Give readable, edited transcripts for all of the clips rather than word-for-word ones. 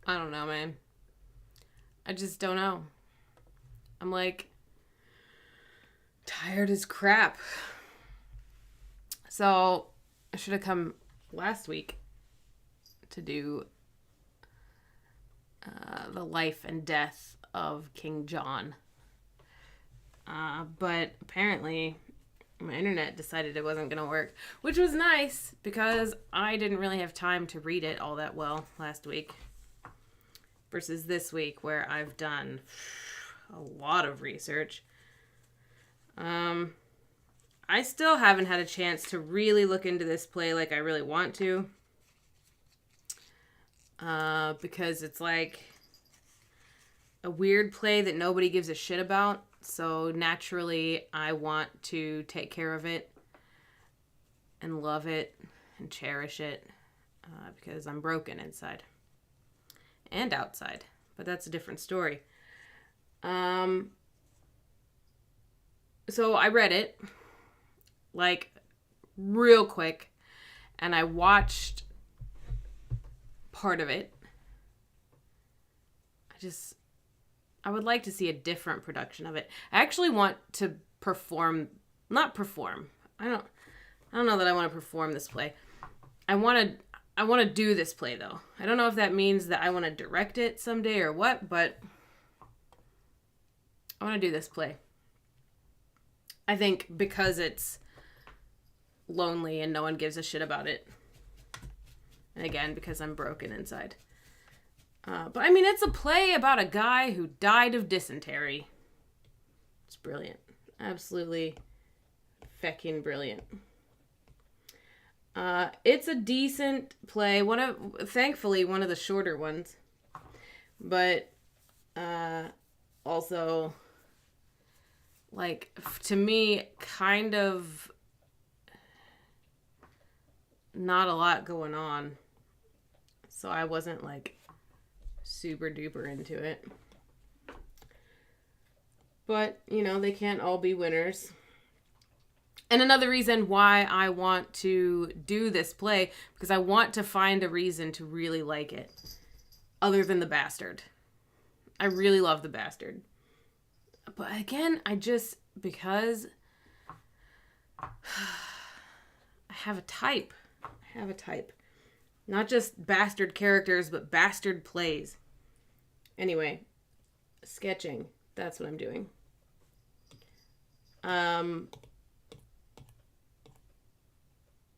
I don't know, man. I just don't know. I'm like tired as crap. So I should have come last week to do the life and death of King John. But apparently my internet decided it wasn't going to work, which was nice because I didn't really have time to read it all that well last week versus this week where I've done a lot of research. I still haven't had a chance to really look into this play like I really want to. Because it's like a weird play that nobody gives a shit about. So naturally, I want to take care of it and love it and cherish it because I'm broken inside and outside. But that's a different story. So I read it like real quick and I watched part of it. I would like to see a different production of it. I actually want to not perform. I don't know that I want to perform this play. I want to do this play though. I don't know if that means that I want to direct it someday or what, but I want to do this play. I think because it's lonely and no one gives a shit about it. And again, because I'm broken inside. But I mean, it's a play about a guy who died of dysentery. It's brilliant. Absolutely feckin' brilliant. It's a decent play. Thankfully, one of the shorter ones. But also, like, to me, kind of not a lot going on. So I wasn't, like, super duper into it. But, they can't all be winners. And another reason why I want to do this play, because I want to find a reason to really like it, other than The Bastard. I really love The Bastard. But again, because I have a type. Not just bastard characters, but bastard plays. Anyway, sketching. That's what I'm doing.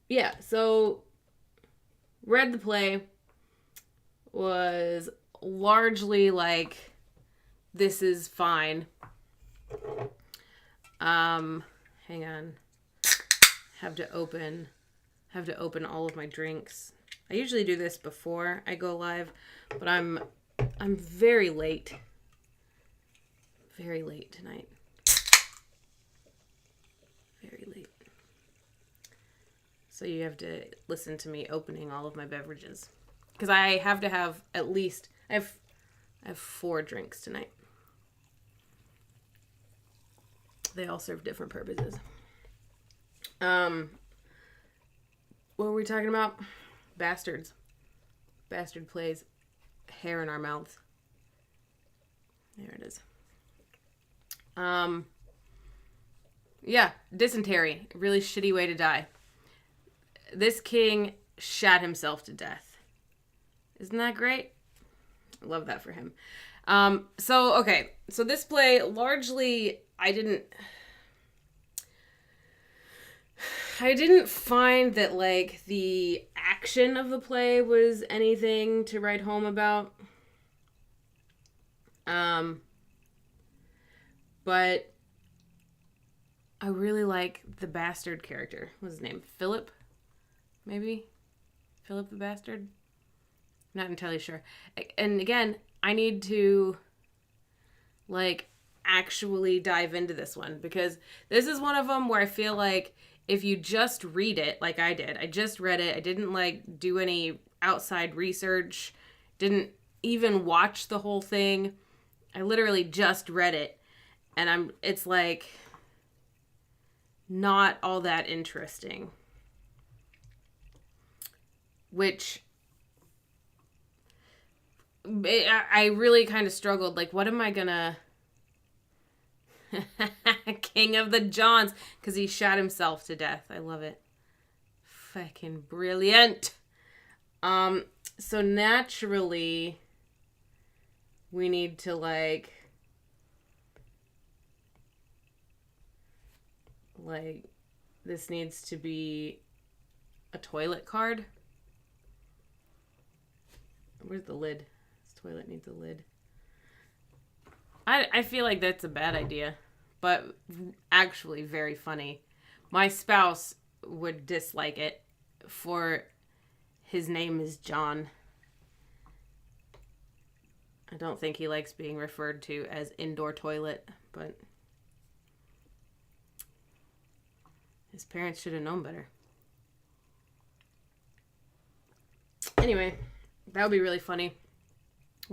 Yeah, so read the play, was largely like, this is fine. Hang on. Have to open all of my drinks. I usually do this before I go live, but I'm very late. Very late tonight. Very late. So you have to listen to me opening all of my beverages. Because I have to have at least... I have 4 drinks tonight. They all serve different purposes. What were we talking about? Bastards. Bastard plays. Hair in our mouths. There it is. Yeah, dysentery. Really shitty way to die. This king shot himself to death. Isn't that great? I love that for him. So this play, largely, I didn't find that, like, the action of the play was anything to write home about. But I really like the bastard character. What's his name? Philip? Maybe? Philip the Bastard? Not entirely sure. And again, I need to, like, actually dive into this one, because this is one of them where I feel like if you just read it, like I did, I just read it, I didn't, like, do any outside research, didn't even watch the whole thing, I literally just read it, and it's, like, not all that interesting. Which I really kind of struggled. Like, what am I gonna... King of the Johns, because he shot himself to death. I love it. Fucking brilliant. So naturally, we need to like this needs to be a toilet card. Where's the lid? This toilet needs a lid. I feel like that's a bad idea, but actually very funny. My spouse would dislike it, for his name is John. I don't think he likes being referred to as indoor toilet, but his parents should have known better. Anyway, that would be really funny.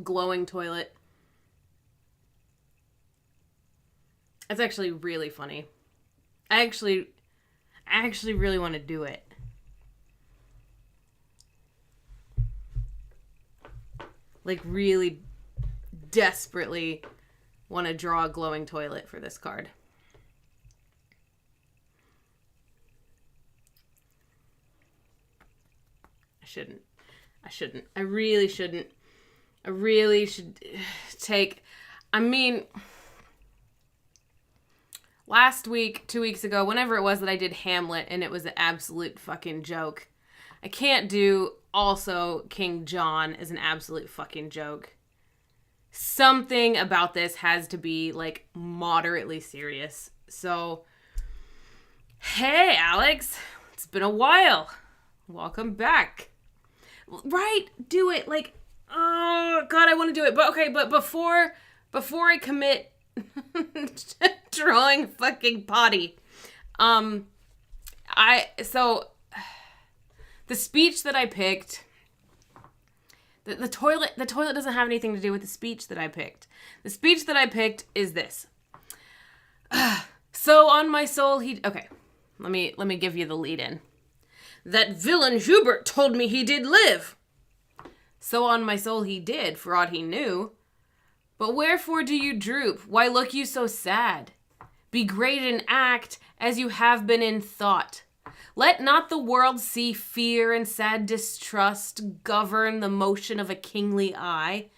Glowing toilet. That's actually really funny. I actually really want to do it. Like, really desperately want to draw a glowing toilet for this card. I shouldn't. I really shouldn't. I really should take... I mean... Last week, 2 weeks ago, whenever it was that I did Hamlet, and it was an absolute fucking joke. I can't do also King John as an absolute fucking joke. Something about this has to be, like, moderately serious. So, hey, Alex. It's been a while. Welcome back. Right? Do it. Like, oh, God, I want to do it. But, okay, but before I commit... drawing fucking potty. The speech that I picked, the toilet doesn't have anything to do with the speech that I picked. The speech that I picked is this. So on my soul okay, let me give you the lead in. That villain Hubert told me he did live. So on my soul he did, for aught he knew. But wherefore do you droop? Why look you so sad? Be great in act as you have been in thought. Let not the world see fear and sad distrust govern the motion of a kingly eye.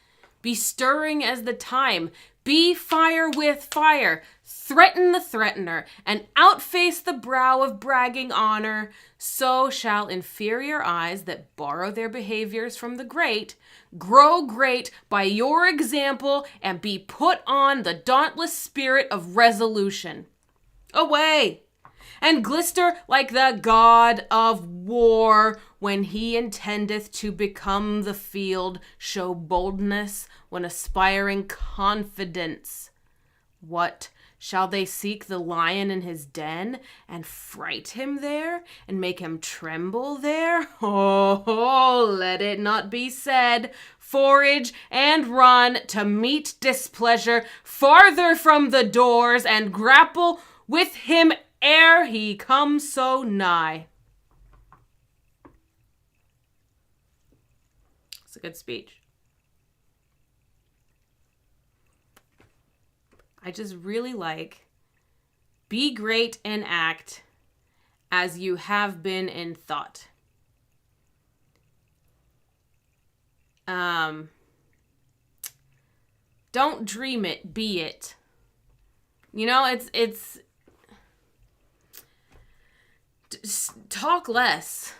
Be stirring as the time. Be fire with fire. Threaten the threatener and outface the brow of bragging honor. So shall inferior eyes that borrow their behaviors from the great grow great by your example and be put on the dauntless spirit of resolution. Away! And glister like the god of war when he intendeth to become the field, show boldness when aspiring confidence. What? Shall they seek the lion in his den and fright him there and make him tremble there? Oh, let it not be said. Forage and run to meet displeasure farther from the doors and grapple with him ere he come so nigh. It's a good speech. I just really like, be great in act as you have been in thought. Don't dream it, be it. You know, it's talk less.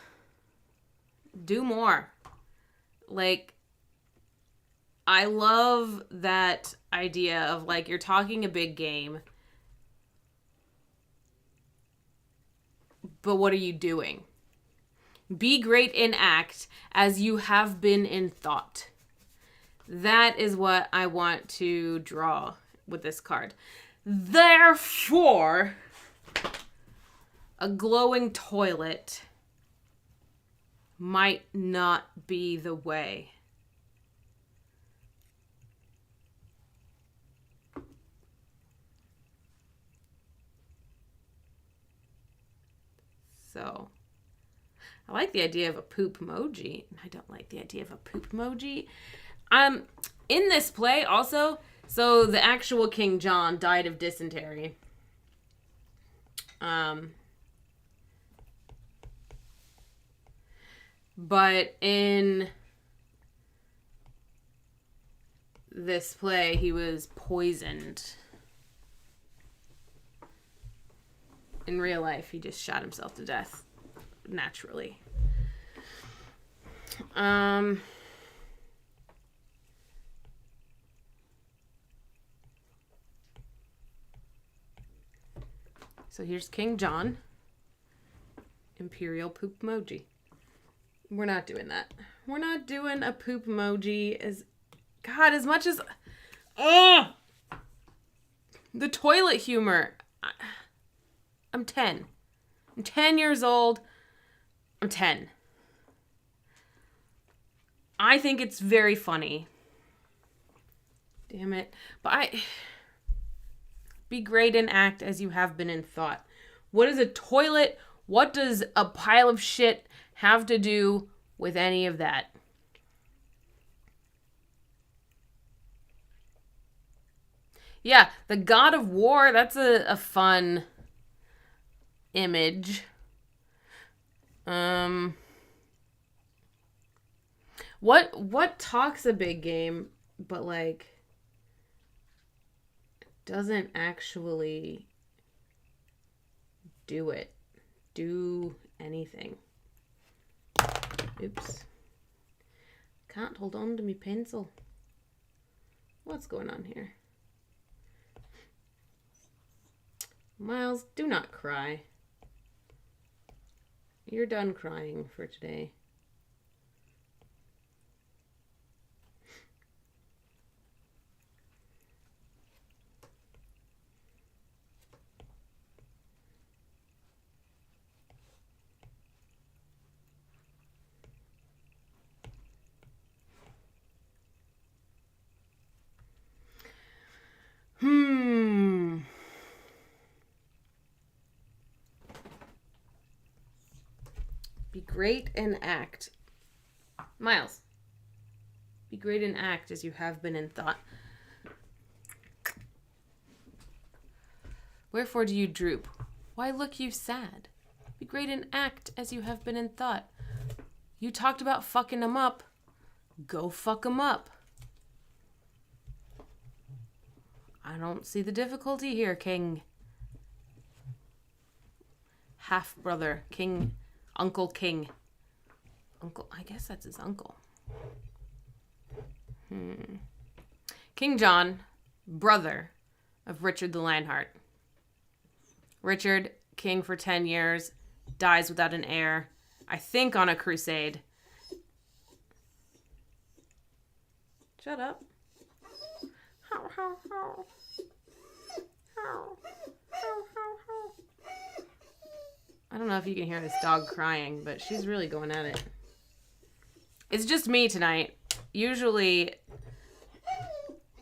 Do more. Like, I love that idea of, like, you're talking a big game, but what are you doing? Be great in act as you have been in thought. That is what I want to draw with this card. Therefore, a glowing toilet might not be the way. So, I like the idea of a poop emoji. I don't like the idea of a poop emoji. In this play also, so the actual King John died of dysentery. But in this play, he was poisoned. In real life, he just shot himself to death naturally. So here's King John. Imperial poop emoji. We're not doing that. We're not doing a poop emoji as much as... the toilet humor. I'm 10. I'm 10 years old. I'm 10. I think it's very funny. Damn it. But be great in act as you have been in thought. What is a toilet? What does a pile of shit have to do with any of that? Yeah, the god of war, that's a fun image. What talks a big game, but like doesn't actually do anything. Oops. Can't hold on to me pencil. What's going on here? Miles, do not cry. You're done crying for today. Be great and act. Miles. Be great and act as you have been in thought. Wherefore do you droop? Why look you sad? Be great and act as you have been in thought. You talked about fucking them up. Go fuck them up. I don't see the difficulty here, King. Half-brother. King. Uncle King. Uncle, I guess that's his uncle. King John, brother of Richard the Lionheart. Richard, king for 10 years, dies without an heir. I think on a crusade. Shut up. How, how, how. How, how, how, how. I don't know if you can hear this dog crying, but she's really going at it. It's just me tonight. Usually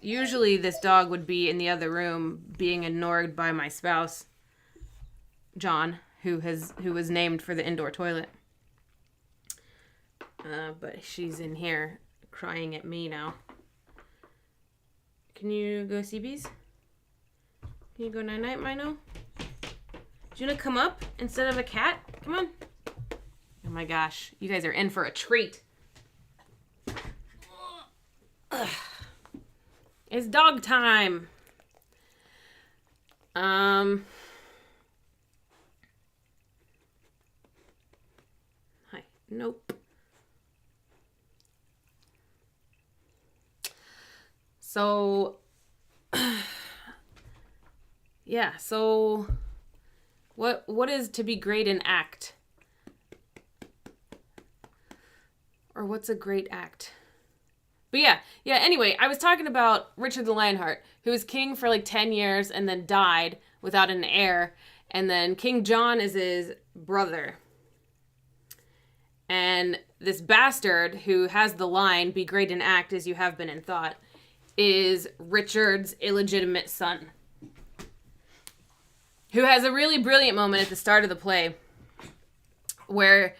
this dog would be in the other room being ignored by my spouse, John, who was named for the indoor toilet. But she's in here crying at me now. Can you go see bees? Can you go night-night, Mino? Do you want to come up instead of a cat? Come on. Oh my gosh. You guys are in for a treat. Ugh. It's dog time. Hi. Nope. So, yeah, so what is to be great in act? Or what's a great act? But yeah, anyway, I was talking about Richard the Lionheart, who was king for like 10 years and then died without an heir. And then King John is his brother. And this bastard who has the line, be great in act as you have been in thought, is Richard's illegitimate son. Who has a really brilliant moment at the start of the play where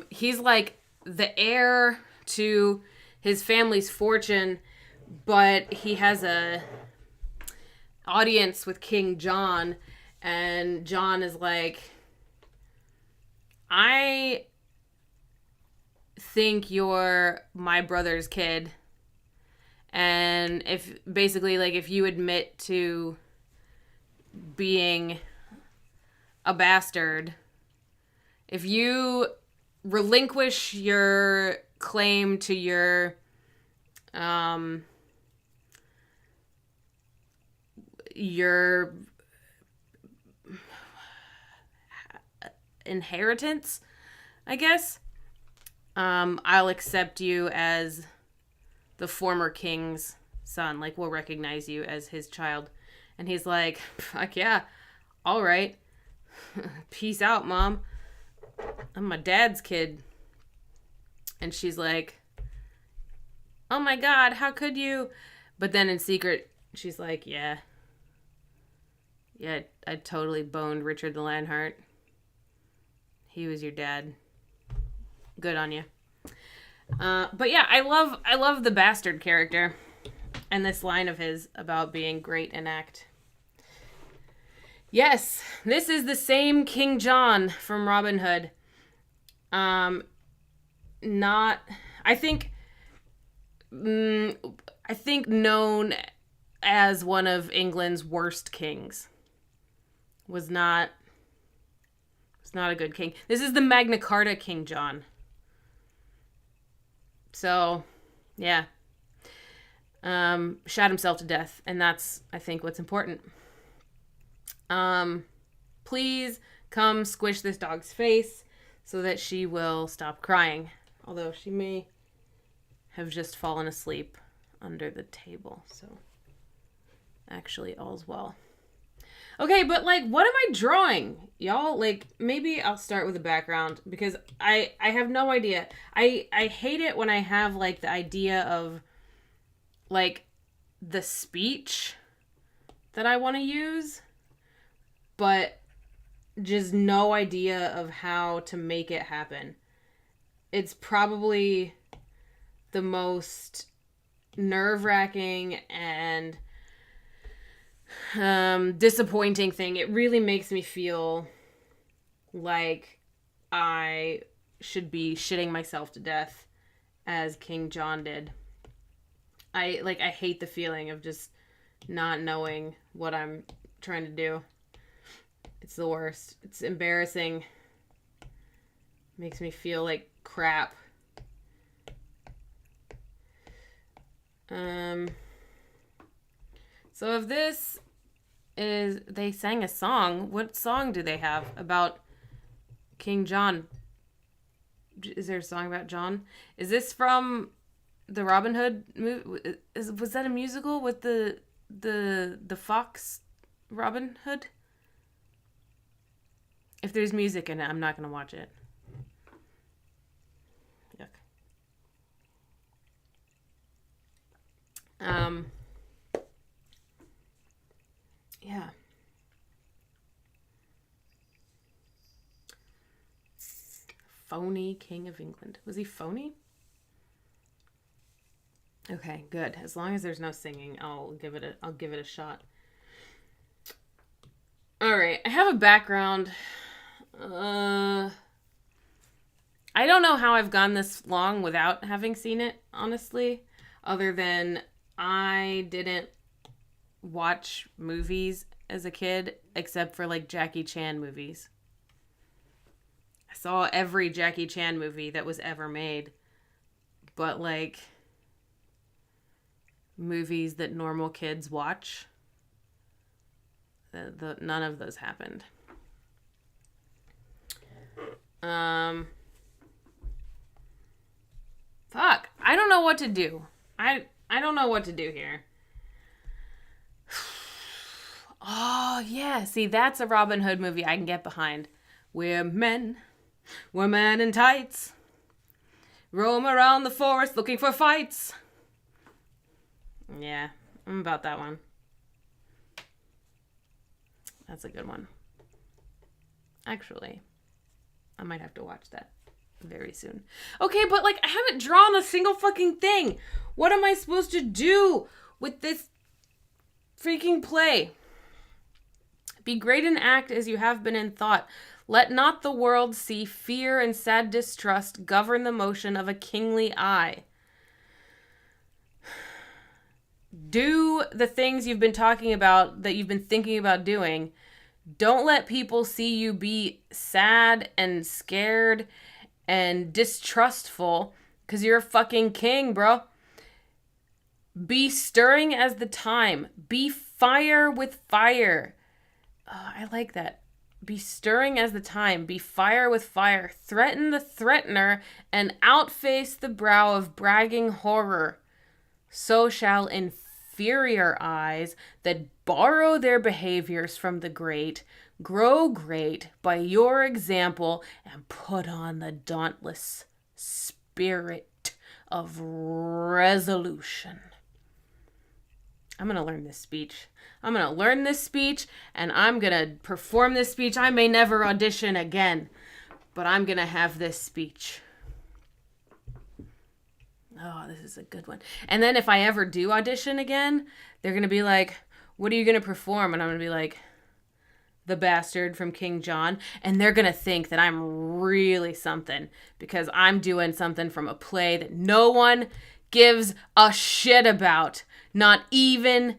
he's like the heir to his family's fortune, but he has a audience with King John, and John is like, I think you're my brother's kid, and if basically, like, if you admit to being a bastard, if you relinquish your claim to your inheritance, I guess, I'll accept you as the former king's son. Like, we'll recognize you as his child. And he's like, fuck yeah, all right. Peace out, Mom. I'm my dad's kid. And she's like, oh my God, how could you? But then in secret, she's like, yeah, I totally boned Richard the Lionheart. He was your dad. Good on you. But yeah, I love the bastard character and this line of his about being great in act. Yes, this is the same King John from Robin Hood. I think known as one of England's worst kings. Was not a good king. This is the Magna Carta King John. So, yeah. Shot himself to death, and that's, I think, what's important. Please come squish this dog's face so that she will stop crying. Although she may have just fallen asleep under the table. So, actually, all's well. Okay, but, like, what am I drawing? Y'all, like, maybe I'll start with the background, because I have no idea. I hate it when I have, like, the idea of, like, the speech that I want to use, but just no idea of how to make it happen. It's probably the most nerve-wracking and disappointing thing. It really makes me feel like I should be shitting myself to death as King John did. I hate the feeling of just not knowing what I'm trying to do. It's the worst. It's embarrassing. Makes me feel like crap. So if this is, they sang a song, what song do they have about King John? Is there a song about John? Is this from the Robin Hood movie? Was that a musical with the fox Robin Hood? If there's music in it, I'm not going to watch it. Yuck. Yeah. Phony King of England. Was he phony? Okay, good. As long as there's no singing, I'll give it a shot. All right, I have a background. I don't know how I've gone this long without having seen it, honestly, other than I didn't watch movies as a kid except for, like, Jackie Chan movies. I saw every Jackie Chan movie that was ever made, but, like, movies that normal kids watch, none of those happened. Fuck. I don't know what to do. I don't know what to do here. Oh, yeah. See, that's a Robin Hood movie I can get behind. We're men in tights. Roam around the forest looking for fights. Yeah, I'm about that one. That's a good one. Actually, I might have to watch that. very soon. Okay, but like I haven't drawn a single fucking thing. What am I supposed to do with this freaking play? Be great in act as you have been in thought. Let not the world see fear and sad distrust govern the motion of a kingly eye. Do the things you've been talking about, that you've been thinking about doing. Don't let people see you be sad and scared and distrustful because you're a fucking king, bro. Be stirring as the time. Be fire with fire. Oh, I like that. Be stirring as the time. Be fire with fire. Threaten the threatener and outface the brow of bragging horror. So shall inferior eyes that borrow their behaviors from the great grow great by your example and put on the dauntless spirit of resolution. I'm going to learn this speech. I'm going to learn this speech and I'm going to perform this speech. I may never audition again, but I'm going to have this speech. Oh, this is a good one. And then if I ever do audition again, they're going to be like, what are you going to perform? And I'm going to be like, the bastard from King John. And they're going to think that I'm really something because I'm doing something from a play that no one gives a shit about. Not even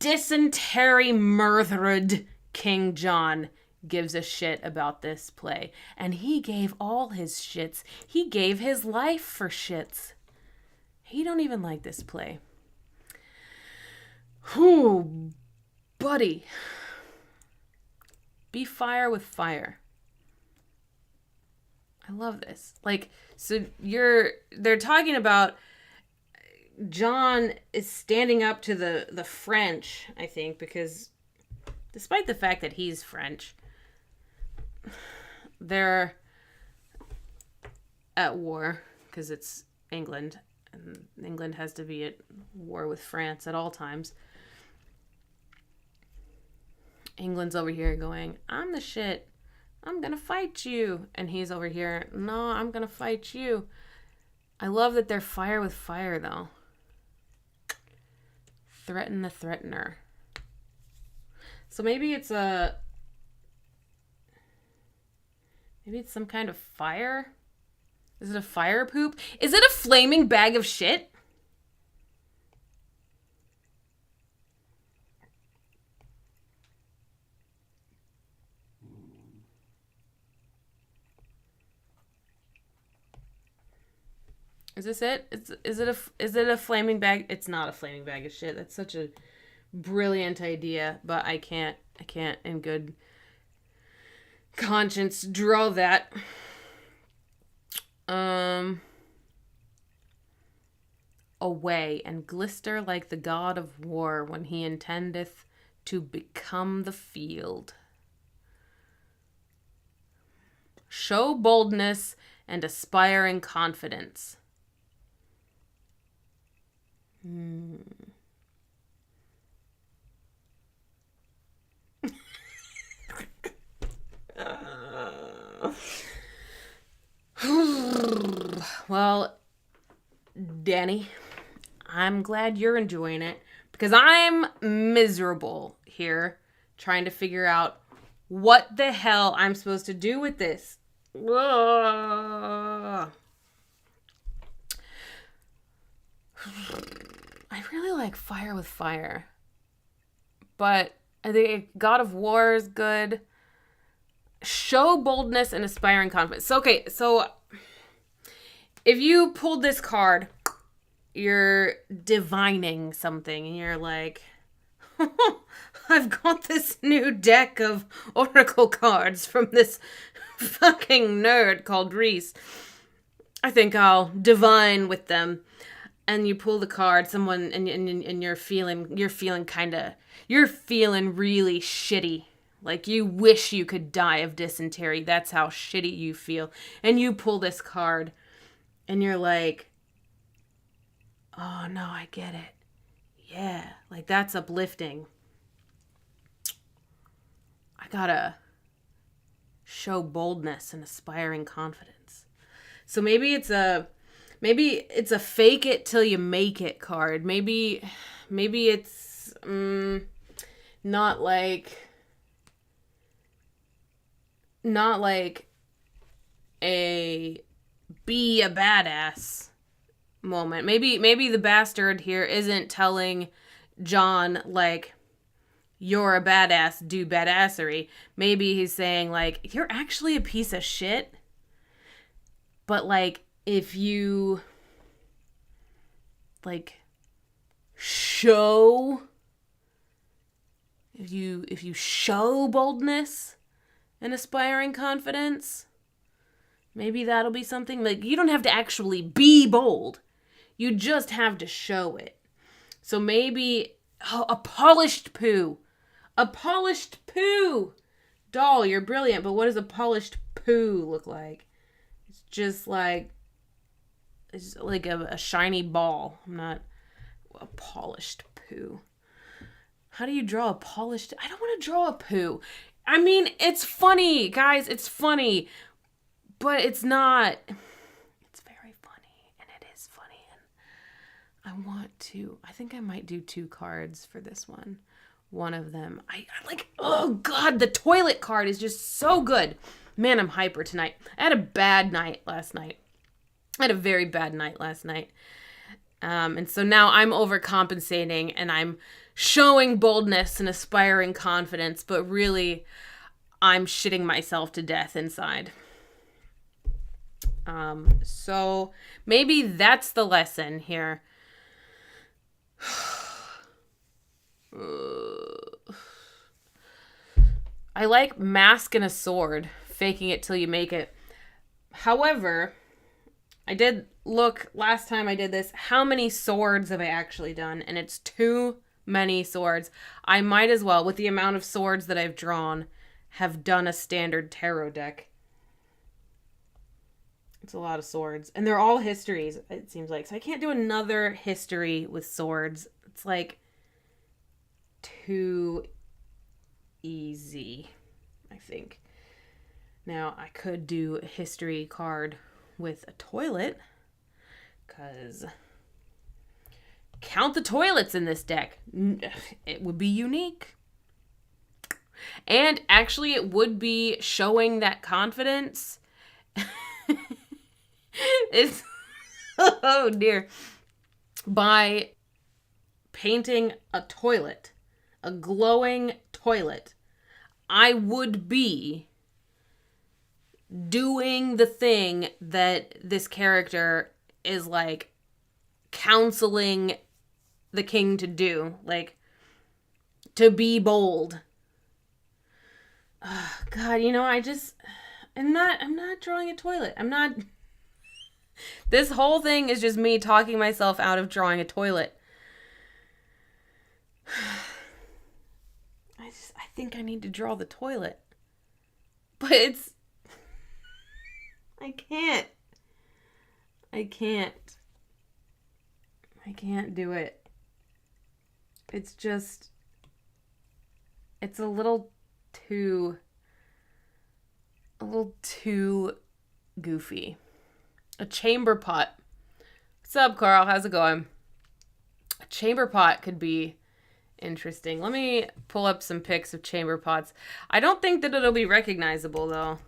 dysentery murdered King John gives a shit about this play. And he gave all his shits. He gave his life for shits. He don't even like this play. Whew, buddy. Be fire with fire. I love this. Like, so they're talking about John is standing up to the French, I think, because despite the fact that he's French, they're at war because it's England. And England has to be at war with France at all times. England's over here going, I'm the shit. I'm going to fight you. And he's over here, no, I'm going to fight you. I love that they're fire with fire, though. Threaten the threatener. So maybe it's some kind of fire? Is it a fire poop? Is it a flaming bag of shit? Is this it? Is it a flaming bag? It's not a flaming bag of shit. That's such a brilliant idea, but I can't in good conscience draw that. Away and glister like the god of war when he intendeth to become the field. Show boldness and aspiring confidence. Well, Danny, I'm glad you're enjoying it because I'm miserable here trying to figure out what the hell I'm supposed to do with this. Ugh. I really like Fire with Fire, but I think God of War is good. Show boldness and aspiring confidence. So, okay, so if you pulled this card, you're divining something, and you're like, I've got this new deck of Oracle cards from this fucking nerd called Reese. I think I'll divine with them. And you pull the card, someone, and you're feeling really shitty. Like you wish you could die of dysentery. That's how shitty you feel. And you pull this card, and you're like, oh no, I get it. Yeah, like that's uplifting. I gotta show boldness and aspiring confidence. So maybe it's a fake it till you make it card. Maybe it's not like a be a badass moment. Maybe the bastard here isn't telling John like, you're a badass, do badassery. Maybe he's saying like, you're actually a piece of shit, but like if you like show if you show boldness and aspiring confidence, maybe that'll be something. Like, you don't have to actually be bold. You just have to show it. So maybe a polished poo. A polished poo. Doll, you're brilliant, but what does a polished poo look like? It's just like a shiny ball. I'm not a polished poo. How do you draw a polished? I don't want to draw a poo. I mean, it's funny, guys. It's funny, but it's not. It's very funny, and it is funny, and I think I might do 2 cards for this one. One of them, I like, oh God, the toilet card is just so good. Man, I'm hyper tonight. I had a bad night last night. I had a very bad night last night. And so now I'm overcompensating and I'm showing boldness and aspiring confidence, but really I'm shitting myself to death inside. So maybe that's the lesson here. I like mask and a sword, faking it till you make it. However, I did look last time I did this, how many swords have I actually done? And it's too many swords. I might as well, with the amount of swords that I've drawn, have done a standard tarot deck. It's a lot of swords. And they're all histories, it seems like. So I can't do another history with swords. It's like too easy, I think. Now, I could do a history card with a toilet, because count the toilets in this deck. It would be unique. And actually, it would be showing that confidence. It's, oh dear. By painting a toilet, a glowing toilet, I would be doing the thing that this character is like counseling the king to do, like to be bold. Oh, God, I'm not drawing a toilet. This whole thing is just me talking myself out of drawing a toilet. I think I need to draw the toilet. But I can't do it. It's a little too goofy. A chamber pot. What's up, Carl? How's it going? A chamber pot could be interesting. Let me pull up some pics of chamber pots. I don't think that it'll be recognizable, though.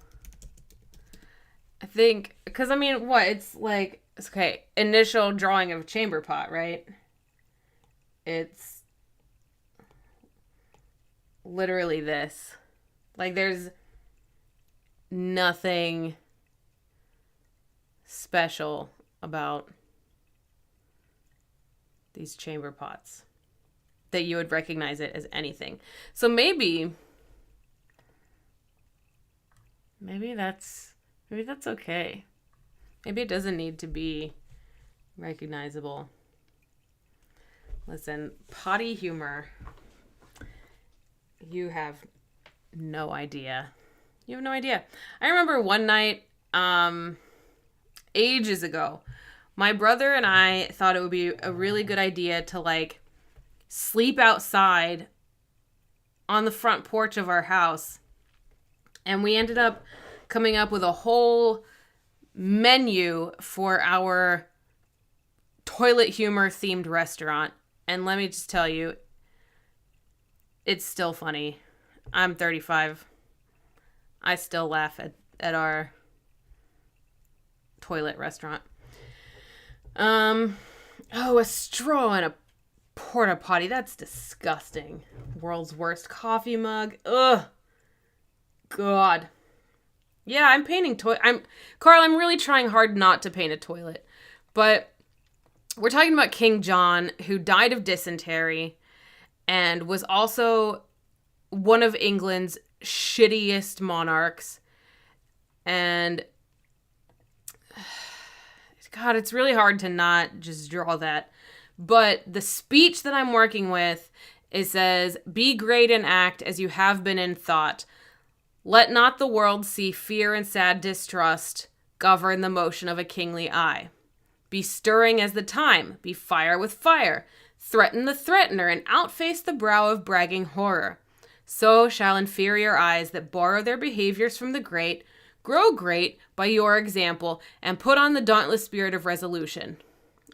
I think, because it's like, okay, initial drawing of a chamber pot, right? It's literally this. Like, there's nothing special about these chamber pots that you would recognize it as anything. So maybe that's okay. Maybe it doesn't need to be recognizable. Listen, potty humor. You have no idea. You have no idea. I remember one night, ages ago, my brother and I thought it would be a really good idea to like sleep outside on the front porch of our house. And we ended up coming up with a whole menu for our toilet humor themed restaurant. And let me just tell you, it's still funny. I'm 35. I still laugh at our toilet restaurant. Oh, a straw in a porta potty. That's disgusting. World's worst coffee mug. Ugh. God. Yeah, I'm painting Carl, I'm really trying hard not to paint a toilet. But we're talking about King John, who died of dysentery and was also one of England's shittiest monarchs. And God, it's really hard to not just draw that. But the speech that I'm working with, it says, "Be great in act as you have been in thought. Let not the world see fear and sad distrust govern the motion of a kingly eye. Be stirring as the time, be fire with fire. Threaten the threatener and outface the brow of bragging horror. So shall inferior eyes that borrow their behaviors from the great grow great by your example, and put on the dauntless spirit of resolution.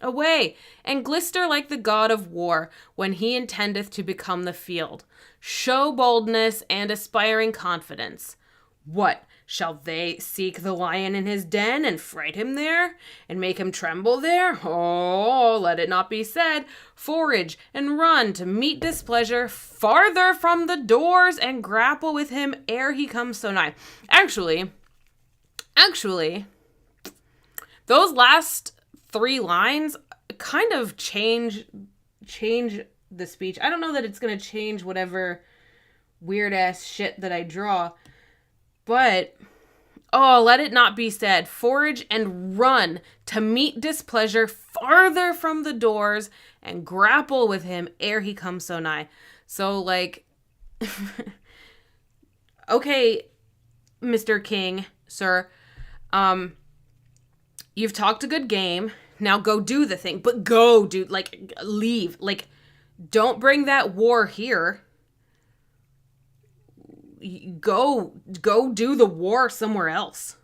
Away, and glister like the god of war when he intendeth to become the field. Show boldness and aspiring confidence. What, shall they seek the lion in his den and fright him there, and make him tremble there? Oh, let it not be said. Forage and run to meet displeasure farther from the doors, and grapple with him ere he comes so nigh." Actually, those last 3 lines kind of change the speech. I don't know that it's going to change whatever weird-ass shit that I draw, but, oh, let it not be said. Forage and run to meet displeasure farther from the doors, and grapple with him ere he comes so nigh. So, like, okay, Mr. King, sir, you've talked a good game. Now go do the thing. But go, dude. Like, leave. Like, don't bring that war here. Go do the war somewhere else.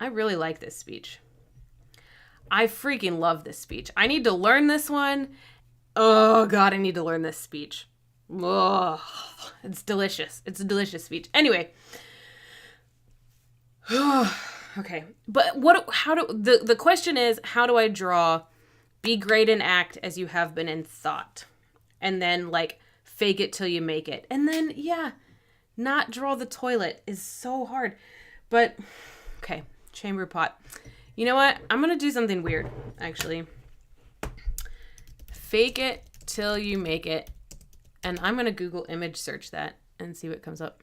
I really like this speech. I freaking love this speech. I need to learn this one. Oh, God, I need to learn this speech. Oh, it's delicious. It's a delicious speech. Anyway. Okay. But the question is, how do I draw "be great in act as you have been in thought"? And then, like, fake it till you make it. And then, yeah, not draw the toilet is so hard. But, okay, chamber pot. You know what? I'm going to do something weird, actually. Fake it till you make it. And I'm going to Google image search that and see what comes up.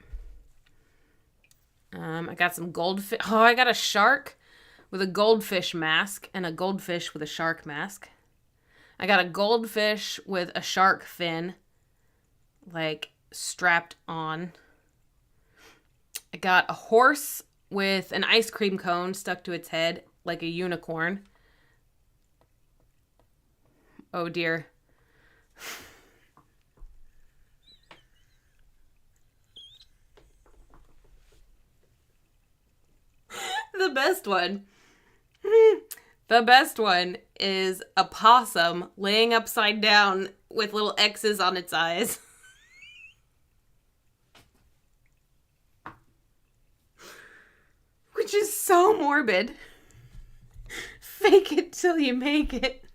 I got some goldfish. Oh, I got a shark with a goldfish mask and a goldfish with a shark mask. I got a goldfish with a shark fin, like, strapped on. I got a horse with an ice cream cone stuck to its head, like a unicorn. Oh, dear. The best one is a possum laying upside down with little X's on its eyes. Which is so morbid. Fake it till you make it.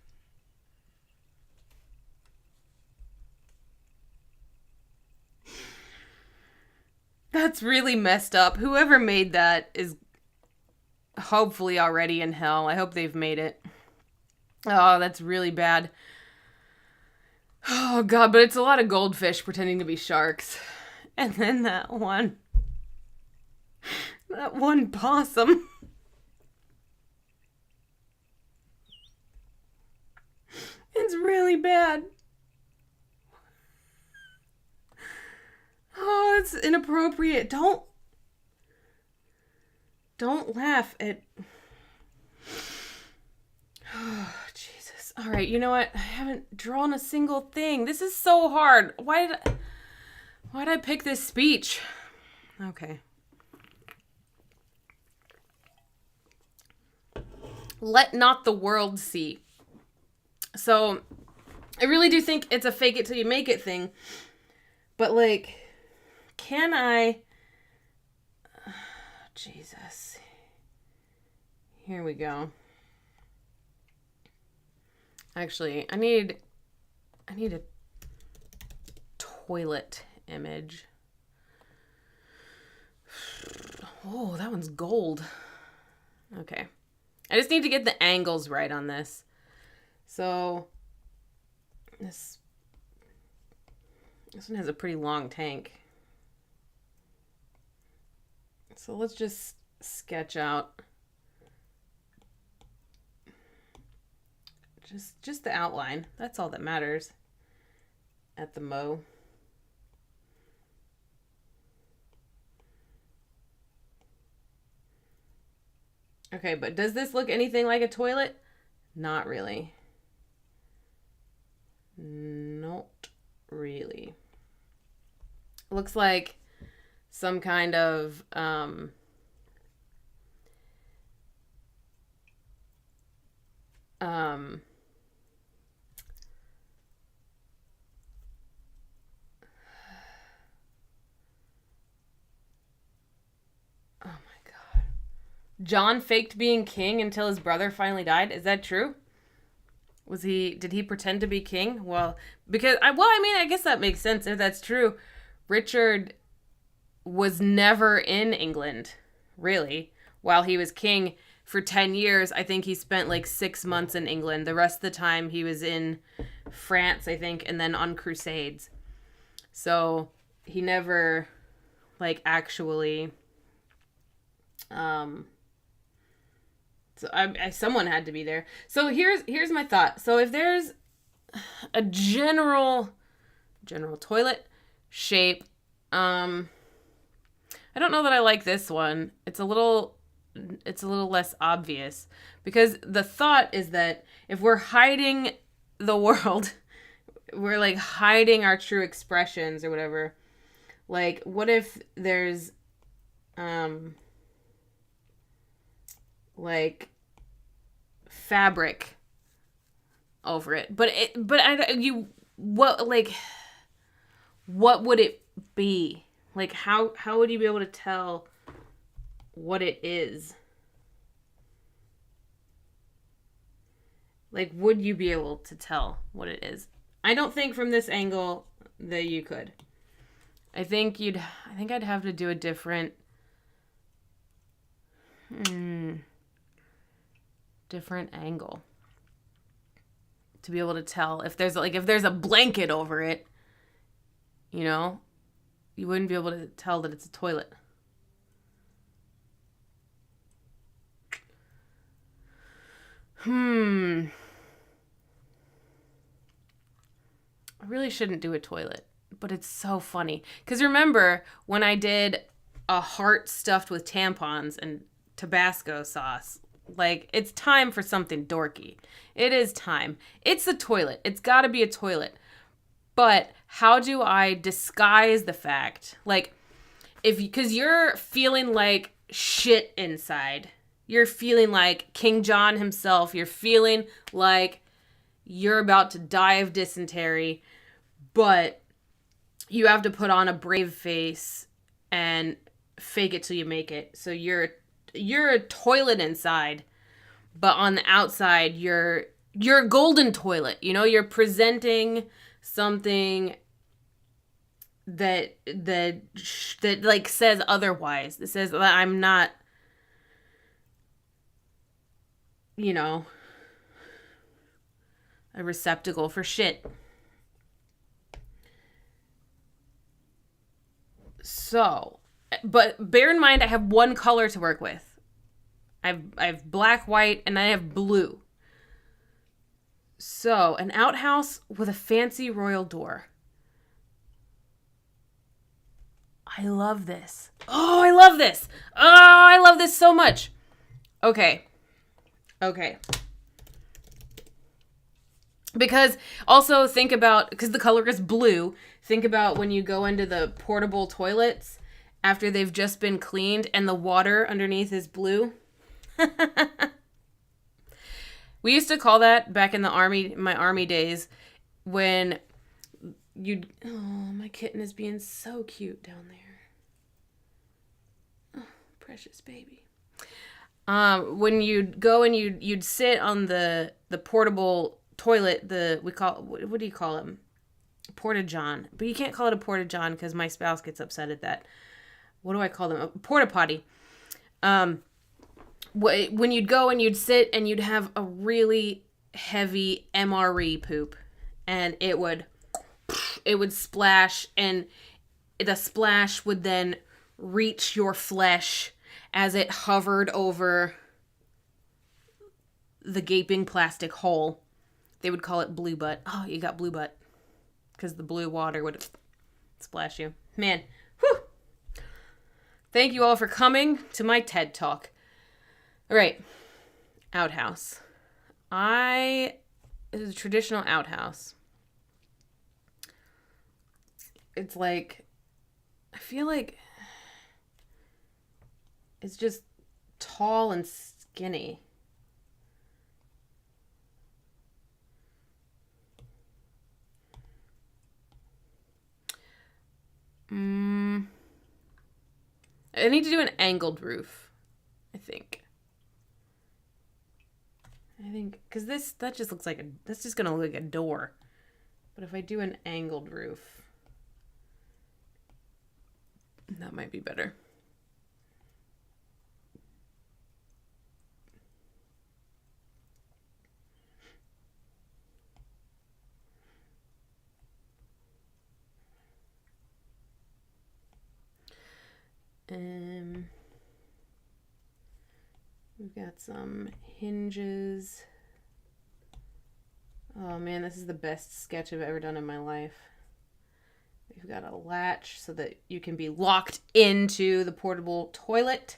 That's really messed up. Whoever made that is hopefully already in hell. I hope they've made it. Oh, that's really bad. Oh, God, but it's a lot of goldfish pretending to be sharks. And then that one possum. It's really bad. Oh, it's inappropriate. Don't laugh at... Oh, Jesus. All right, you know what? I haven't drawn a single thing. This is so hard. Why did I pick this speech? Okay. Let not the world see. So I really do think it's a fake it till you make it thing. But like, can I... Jesus. Here we go. Actually, I need a toilet image. Oh, that one's gold. Okay. I just need to get the angles right on this. So this one has a pretty long tank. So let's just sketch out just the outline. That's all that matters at the mo. Okay, but does this look anything like a toilet? Not really. Not really. Looks like some kind of oh my God. John faked being king until his brother finally died. Is that true? Did he pretend to be king? Well, I guess that makes sense if that's true. Richard was never in England, really, while he was king for 10 years. I think he spent like 6 months in England. The rest of the time he was in France, I think, and then on crusades. So he never like actually so someone had to be there. So here's my thought. So if there's a general toilet shape, I don't know that I like this one. It's a little less obvious, because the thought is that if we're hiding the world, we're like hiding our true expressions or whatever. Like, what if there's like fabric over it, what would it be? Like, how would you be able to tell what it is? Like, would you be able to tell what it is? I don't think from this angle that you could. I think I'd have to do a different angle to be able to tell if there's a blanket over it, you know, you wouldn't be able to tell that it's a toilet. I really shouldn't do a toilet, but it's so funny. Because remember when I did a heart stuffed with tampons and Tabasco sauce? Like, it's time for something dorky. It is time. It's a toilet. It's got to be a toilet. But how do I disguise the fact? Like, because you're feeling like shit inside. You're feeling like King John himself. You're feeling like you're about to die of dysentery. But you have to put on a brave face and fake it till you make it. So you're a toilet inside, but on the outside you're a golden toilet. You know, you're presenting something that like says otherwise. It says that I'm not, you know, a receptacle for shit. So, but bear in mind I have one color to work with. I have black, white, and I have blue. So, an outhouse with a fancy royal door. I love this. Oh, I love this. Oh, I love this so much. Okay. Because also think about, because the color is blue, think about when you go into the portable toilets after they've just been cleaned and the water underneath is blue. We used to call that back in the army, my army days, when you'd... Oh, my kitten is being so cute down there. Oh, precious baby. When you'd go and you'd sit on the portable toilet, what do you call them? Porta-john. But you can't call it a porta-john because my spouse gets upset at that. What do I call them? A porta-potty. When you'd go and you'd sit and you'd have a really heavy MRE poop, and it would splash, and the splash would then reach your flesh as it hovered over the gaping plastic hole. They would call it blue butt. Oh, you got blue butt. Because the blue water would splash you. Man, whew. Thank you all for coming to my TED Talk. All right, outhouse. It is a traditional outhouse. It's like, I feel like it's just tall and skinny. I need to do an angled roof, I think, because that just looks like that's just gonna look like a door. But if I do an angled roof, that might be better. We've got some hinges. Oh man, this is the best sketch I've ever done in my life. We've got a latch so that you can be locked into the portable toilet.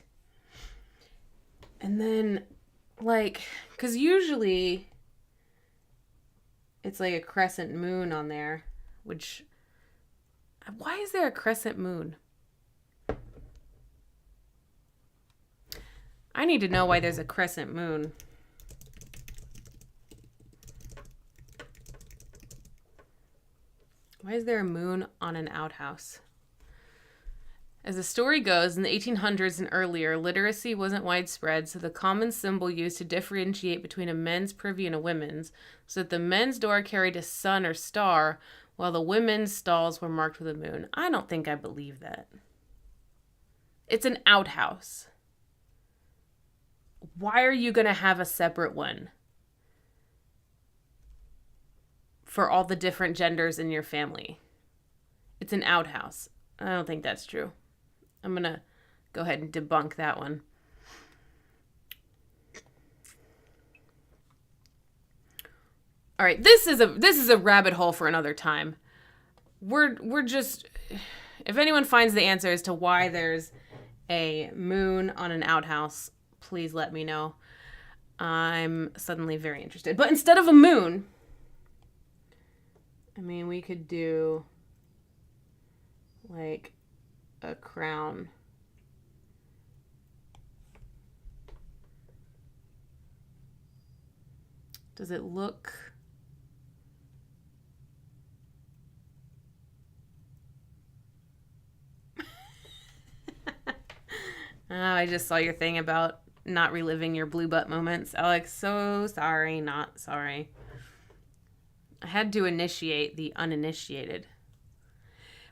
And then, like, because usually it's like a crescent moon on there, which, why is there a crescent moon? I need to know why there's a crescent moon. Why is there a moon on an outhouse? As the story goes, in the 1800s and earlier, literacy wasn't widespread, so the common symbol used to differentiate between a men's privy and a women's, so that the men's door carried a sun or star, while the women's stalls were marked with a moon. I don't think I believe that. It's an outhouse. Why are you going to have a separate one for all the different genders in your family? It's an outhouse. I don't think that's true. I'm going to go ahead and debunk that one. All right, this is a rabbit hole for another time. We're just, if anyone finds the answer as to why there's a moon on an outhouse, please let me know. I'm suddenly very interested. But instead of a moon, I mean, we could do like a crown. Does it look... Oh, I just saw your thing about not reliving your blue butt moments. Alex, so sorry, not sorry. I had to initiate the uninitiated.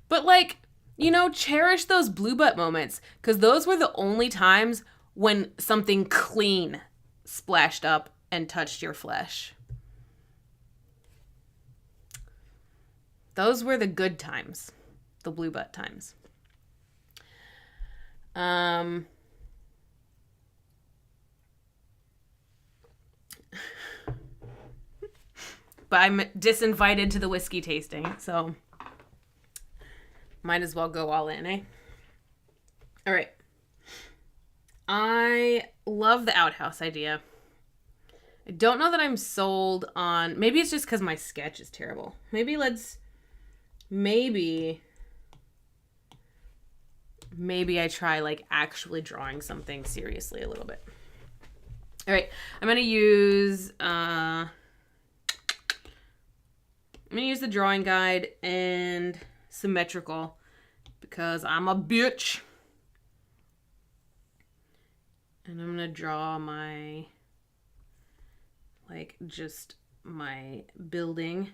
But like, you know, cherish those blue butt moments, because those were the only times when something clean splashed up and touched your flesh. Those were the good times, the blue butt times. But I'm disinvited to the whiskey tasting, so might as well go all in, eh? All right. I love the outhouse idea. I don't know that I'm sold on... Maybe it's just because my sketch is terrible. Maybe I try like actually drawing something seriously a little bit. All right, I'm gonna use the drawing guide and symmetrical because I'm a bitch. And I'm gonna draw my, like, just my building.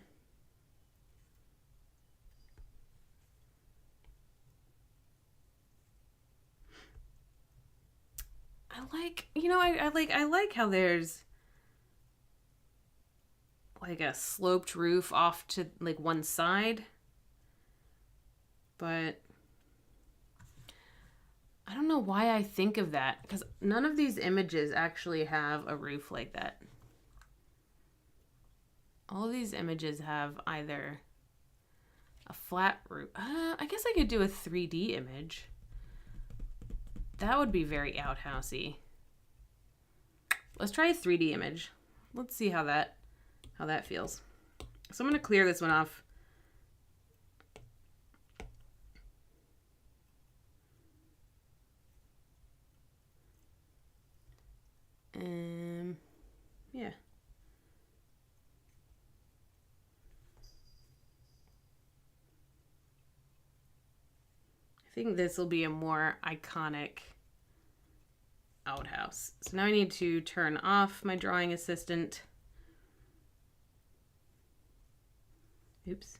I like how there's like a sloped roof off to like one side. But I don't know why I think of that, because none of these images actually have a roof like that. All of these images have either a flat roof. I guess I could do a 3D image. That would be very outhousey. Let's try a 3D image. Let's see how that feels. So I'm going to clear this one off. Yeah. I think this will be a more iconic outhouse. So now I need to turn off my drawing assistant. Oops.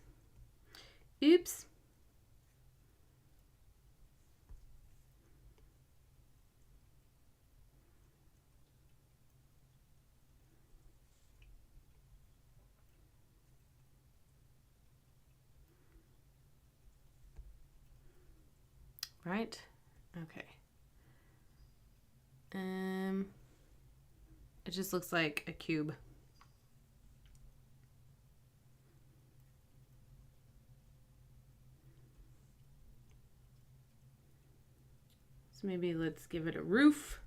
Oops. Right? Okay. It just looks like a cube. So maybe let's give it a roof.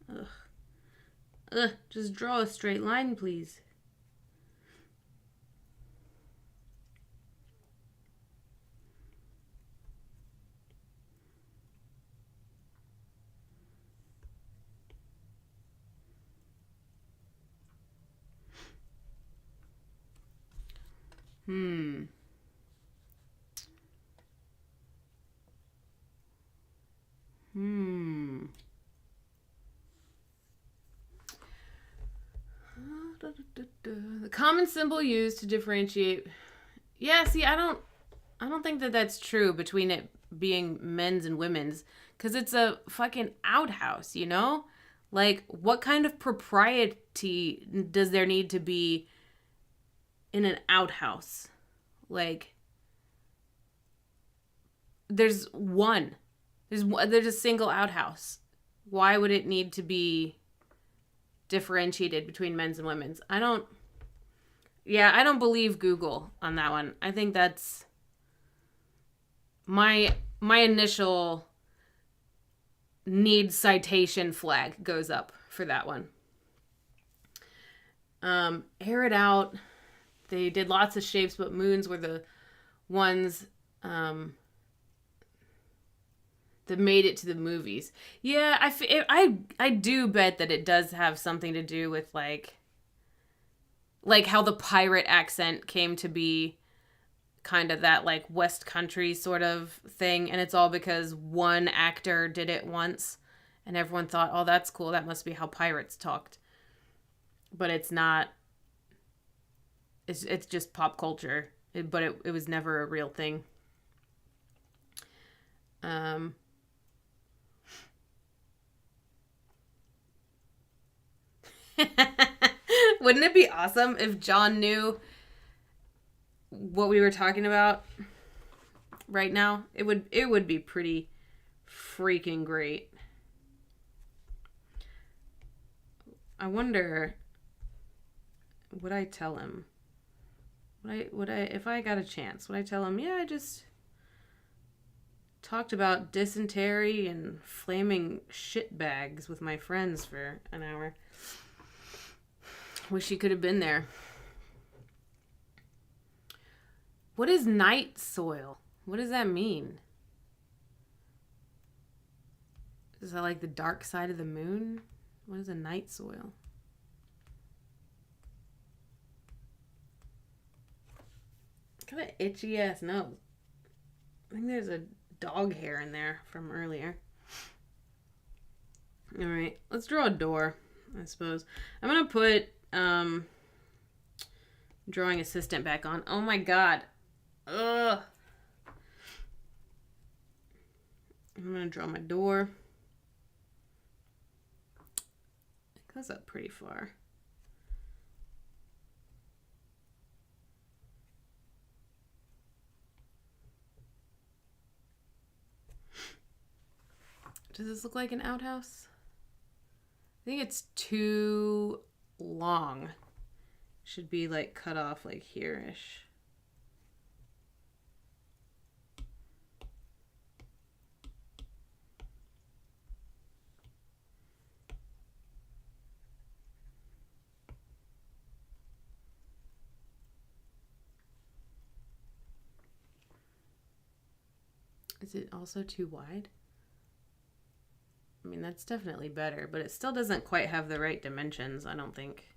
Ugh. Ugh, just draw a straight line, please. Hmm. The common symbol used to differentiate. Yeah, see, I don't think that that's true between it being men's and women's, because it's a fucking outhouse, you know? Like, what kind of propriety does there need to be in an outhouse? Like, there's a single outhouse. Why would it need to be differentiated between men's and women's? I don't believe Google on that one. I think that's my initial need citation flag goes up for that one. Air It Out. They did lots of shapes, but moons were the ones that made it to the movies. Yeah, I do bet that it does have something to do with like how the pirate accent came to be kind of that like West Country sort of thing, and it's all because one actor did it once and everyone thought, oh, that's cool, that must be how pirates talked. But it's not. It's just pop culture, but it was never a real thing. Wouldn't it be awesome if John knew what we were talking about right now? It would be pretty freaking great. I wonder, would I tell him? Would I if I got a chance, would I tell him, yeah, I just talked about dysentery and flaming shit bags with my friends for an hour. Wish you could have been there. What is night soil? What does that mean? Is that like the dark side of the moon? What is a night soil? Kind of itchy ass nose. I think there's a dog hair in there from earlier. All right, let's draw a door, I suppose. I'm going to put drawing assistant back on. Oh my god. Ugh. I'm going to draw my door. It goes up pretty far. Does this look like an outhouse? I think it's too long. Should be like cut off like here-ish. Is it also too wide? I mean, that's definitely better, but it still doesn't quite have the right dimensions, I don't think.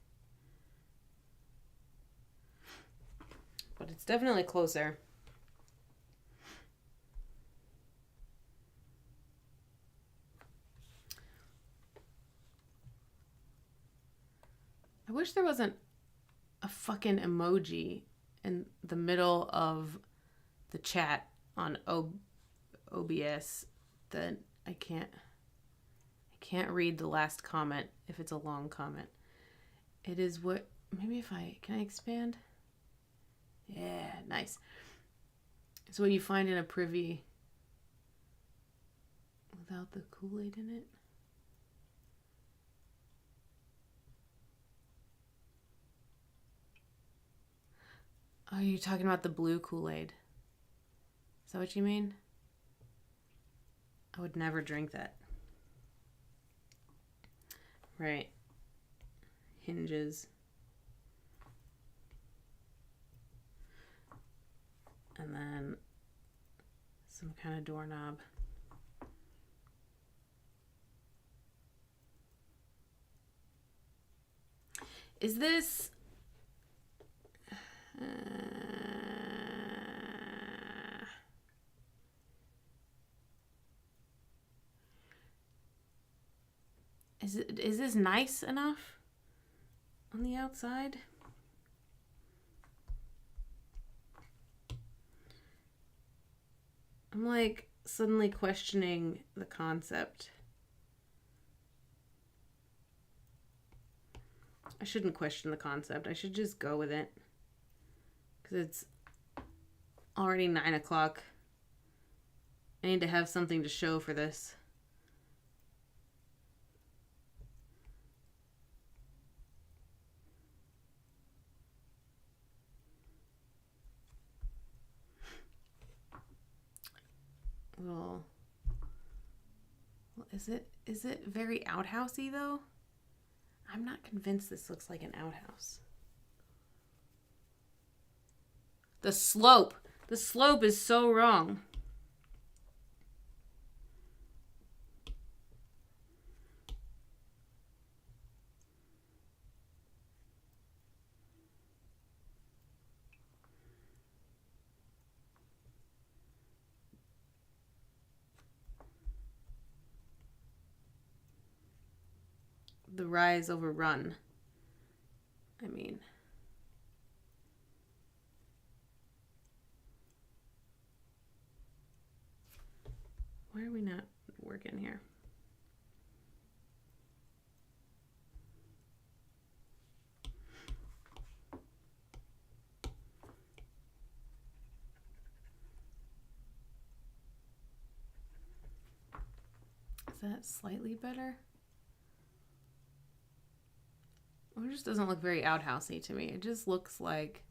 But it's definitely closer. I wish there wasn't a fucking emoji in the middle of the chat on OBS that I can't read the last comment if it's a long comment. It is what, maybe if can I expand? Yeah, nice. It's what you find in a privy without the Kool-Aid in it. Oh, you're talking about the blue Kool-Aid. Is that what you mean? I would never drink that. Right. Hinges. And then some kind of doorknob. Is this... Is this nice enough on the outside? I'm like suddenly questioning the concept. I shouldn't question the concept. I should just go with it. Because it's already 9 o'clock. I need to have something to show for this. Well, is it very outhousey though? I'm not convinced this looks like an outhouse. The slope is so wrong. The rise over run. I mean, why are we not working here? Is that slightly better? It just doesn't look very outhousey to me. It just looks like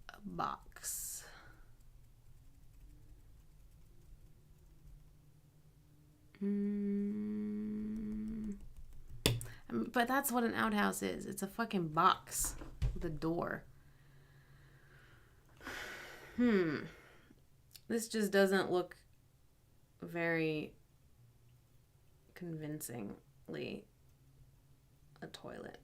a box. But that's what an outhouse is. It's a fucking box with a door. This just doesn't look very convincingly a toilet.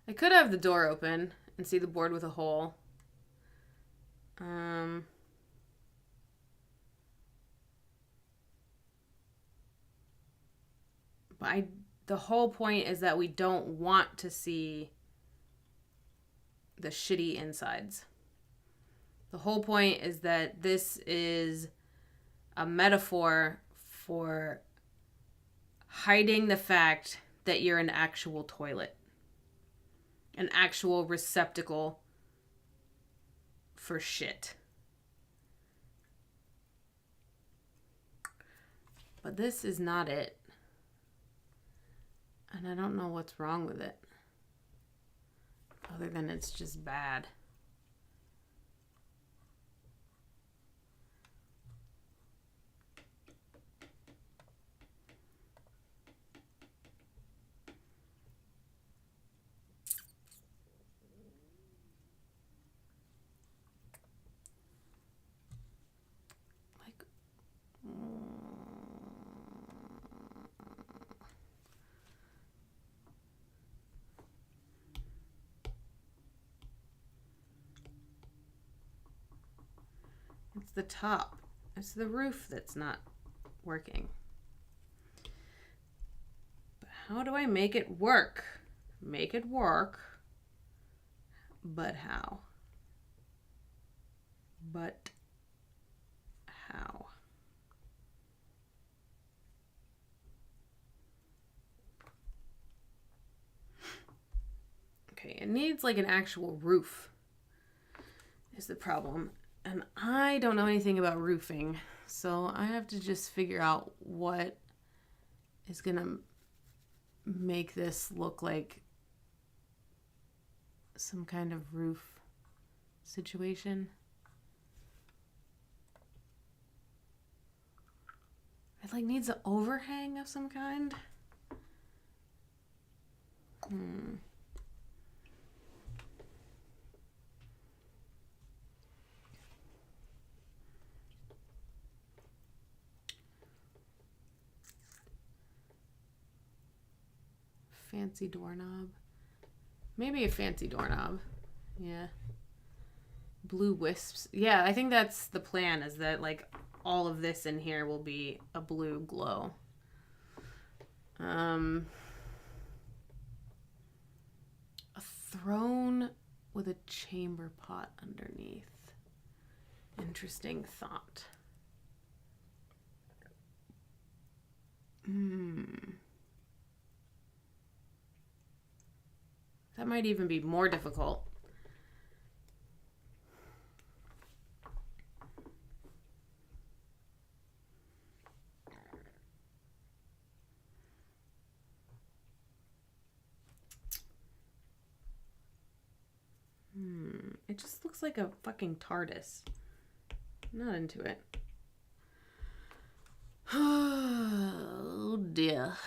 I could have the door open and see the board with a hole. But the whole point is that we don't want to see the shitty insides. The whole point is that this is a metaphor for hiding the fact that you're an actual toilet. An actual receptacle for shit. But this is not it. And I don't know what's wrong with it. Other than it's just bad. It's the top. It's the roof that's not working. But how do I make it work? Make it work. But how? But how? Okay, it needs like an actual roof is the problem. And I don't know anything about roofing, so I have to just figure out what is going to make this look like some kind of roof situation. It like needs an overhang of some kind. Fancy doorknob. Maybe a fancy doorknob. Yeah. Blue wisps. Yeah, I think that's the plan, is that like all of this in here will be a blue glow. A throne with a chamber pot underneath. Interesting thought. That might even be more difficult. It just looks like a fucking TARDIS. Not into it. Oh dear.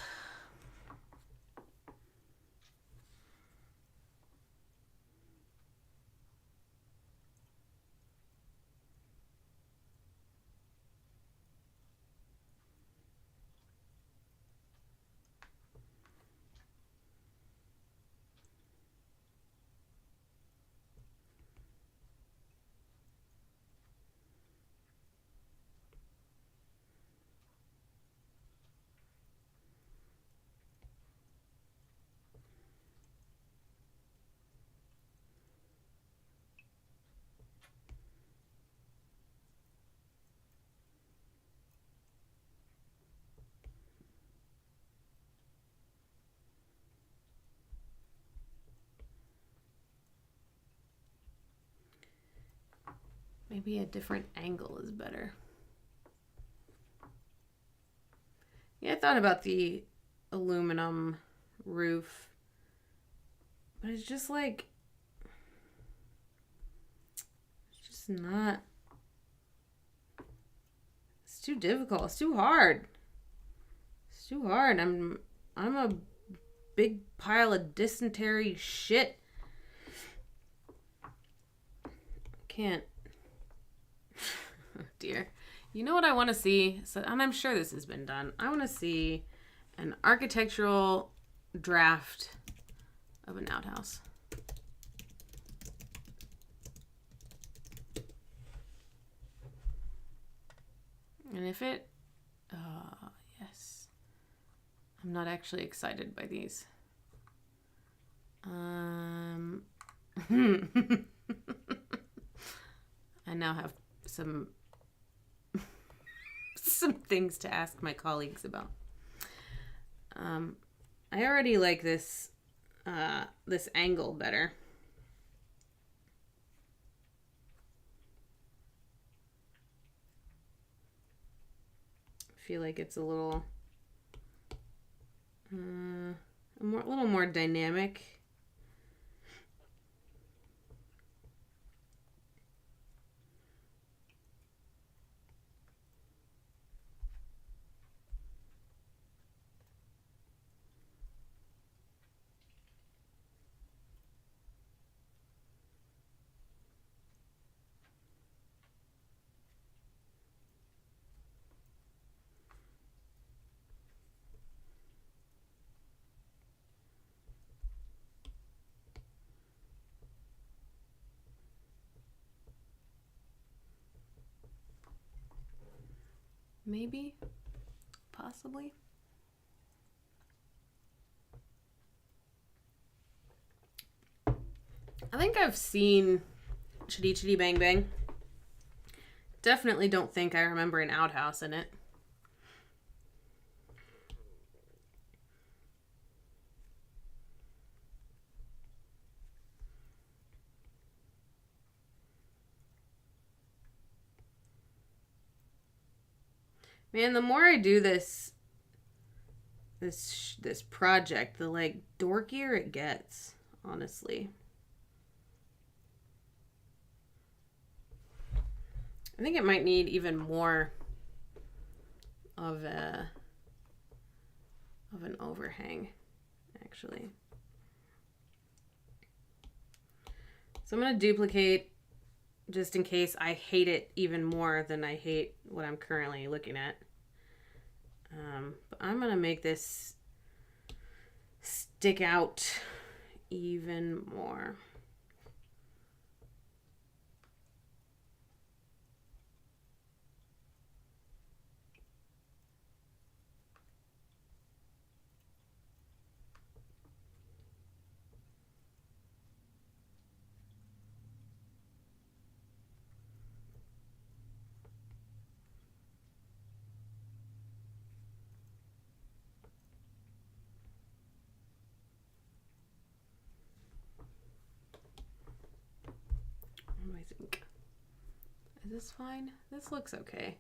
Maybe a different angle is better. Yeah, I thought about the aluminum roof, but it's just like, it's just not, it's too difficult. It's too hard. It's too hard. I'm a big pile of dysentery shit. Can't. Dear. You know what I want to see? So, and I'm sure this has been done. I want to see an architectural draft of an outhouse. And if it... yes. I'm not actually excited by these. I now have some things to ask my colleagues about. I already like this this angle better. I feel like it's a little a little more dynamic. Maybe, possibly. I think I've seen Chitty Chitty Bang Bang. Definitely don't think I remember an outhouse in it. Man, the more I do this project, the like dorkier it gets, honestly. I think it might need even more of an overhang, actually. So I'm going to duplicate just in case I hate it even more than I hate what I'm currently looking at. But I'm going to make this stick out even more. Is this fine? This looks okay.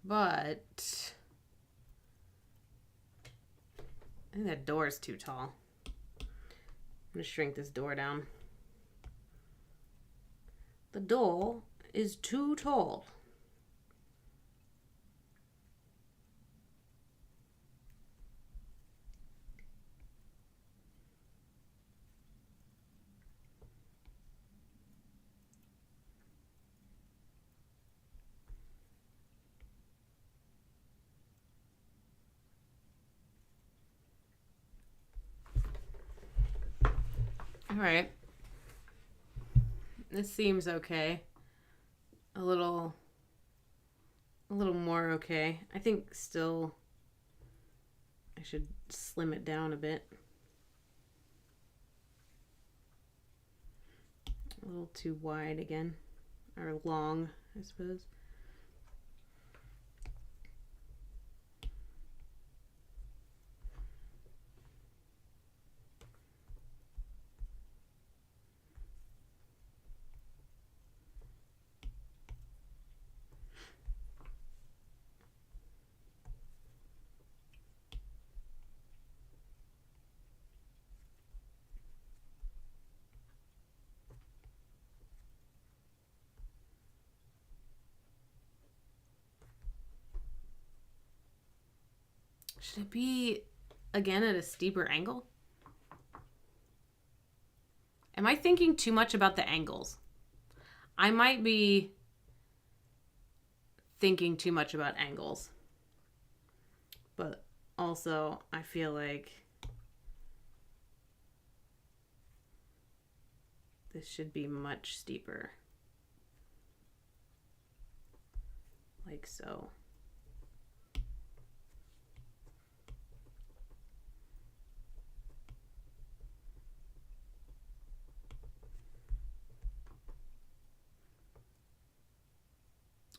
But I think that door is too tall. I'm going to shrink this door down. The door is too tall. All right. This seems okay. A little more okay. I think still I should slim it down a bit. A little too wide again. Or long, I suppose. Should it be, again, at a steeper angle? Am I thinking too much about the angles? I might be thinking too much about angles. But also, I feel like this should be much steeper. Like so.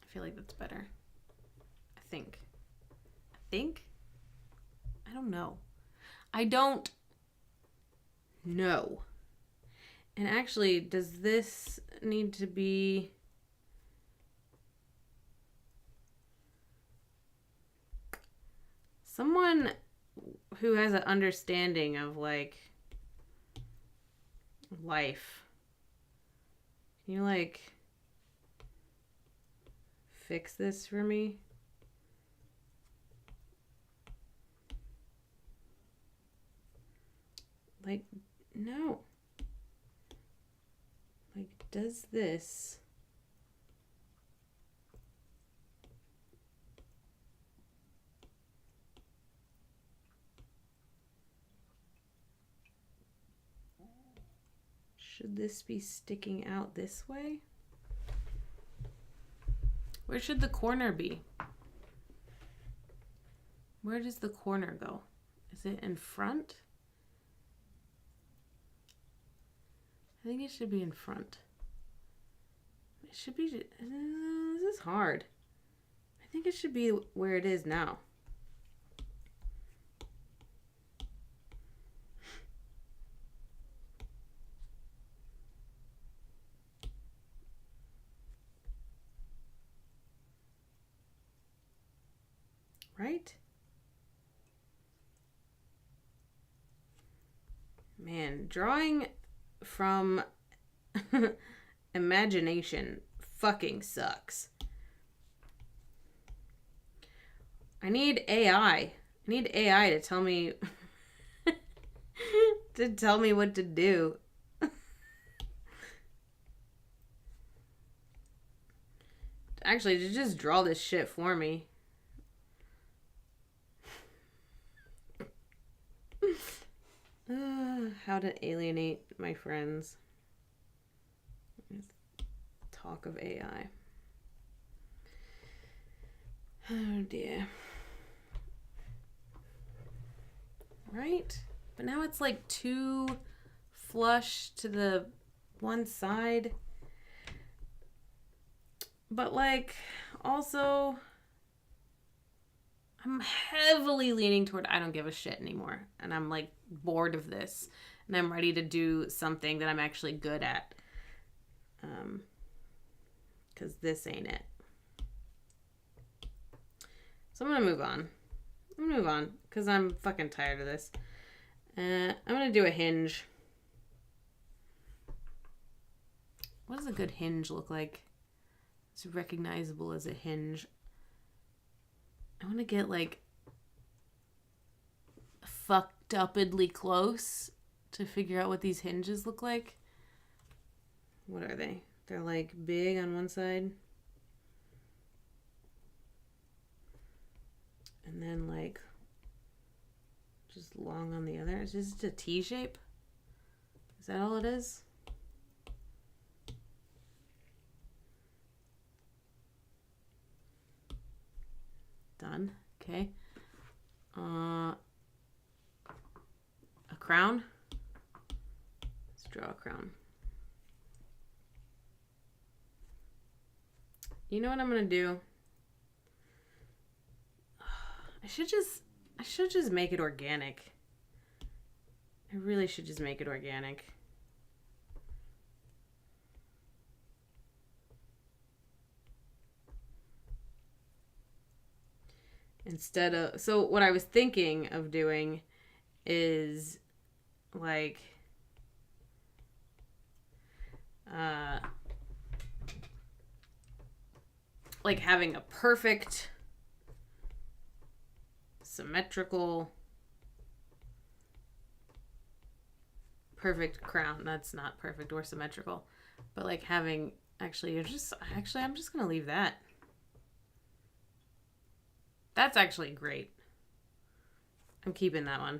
I feel like that's better. I think. I don't know. I don't know. And actually, does this need to be... Someone who has an understanding of, like, life. Can you, like, fix this for me? Like, no. Like, does this... Should this be sticking out this way? Where should the corner be? Where does the corner go? Is it in front? I think it should be in front. It should be... this is hard. I think it should be where it is now. Right? Man, drawing from imagination fucking sucks. I need AI. I need AI to tell me to tell me what to do. Actually, to just draw this shit for me. How to alienate my friends. Talk of AI. Oh dear. Right? But now it's like too flush to the one side. But like, also, I'm heavily leaning toward I don't give a shit anymore. And I'm like bored of this. And I'm ready to do something that I'm actually good at. Because this ain't it. So I'm going to move on. Because I'm fucking tired of this. I'm going to do a hinge. What does a good hinge look like? It's recognizable as a hinge. I want to get like fucked upedly close to figure out what these hinges look like. What are they? They're like big on one side. And then like just long on the other. Is this a T shape? Is that all it is? Done. Okay. A crown. Let's draw a crown. You know what I'm gonna do? I should just make it organic. I really should just make it organic. Instead of, so what I was thinking of doing is like having a perfect symmetrical perfect crown. That's not perfect or symmetrical, but like having I'm just gonna leave that. That's actually great. I'm keeping that one.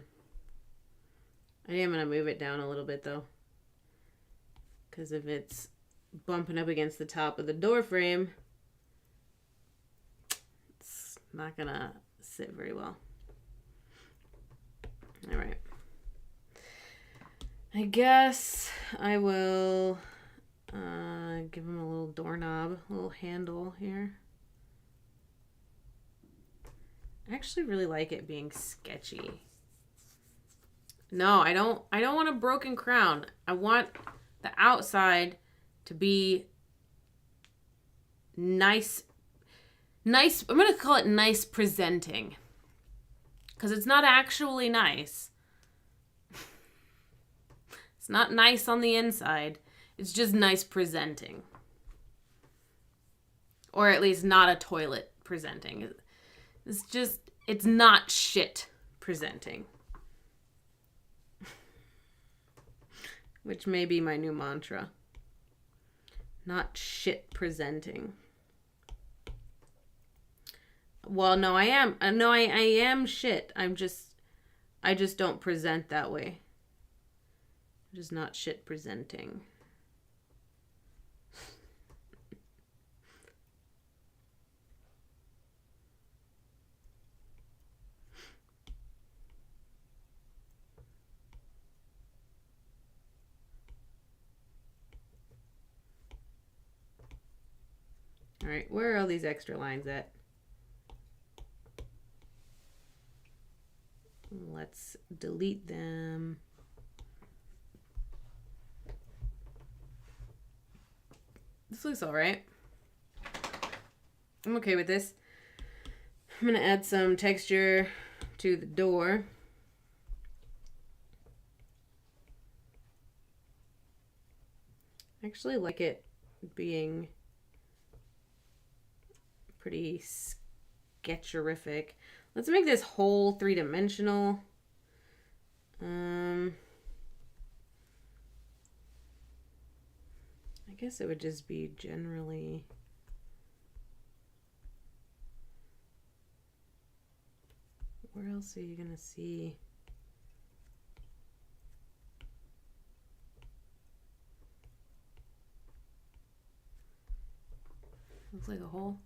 I am going to move it down a little bit, though. Because if it's bumping up against the top of the door frame, it's not going to sit very well. All right. I guess I will give him a little doorknob, a little handle here. I actually really like it being sketchy. No, I don't want a broken crown. I want the outside to be nice. I'm going to call it nice presenting. Because it's not actually nice. It's not nice on the inside. It's just nice presenting. Or at least not a toilet presenting. It's not shit presenting. Which may be my new mantra. Not shit presenting. Well, no, I am. No, I am shit. I just don't present that way. I'm just not shit presenting. All right, where are all these extra lines at? Let's delete them. This looks all right. I'm okay with this. I'm going to add some texture to the door. I actually like it being pretty sketcherific. Let's make this whole three-dimensional. I guess it would just be generally... Where else are you going to see? Looks like a hole.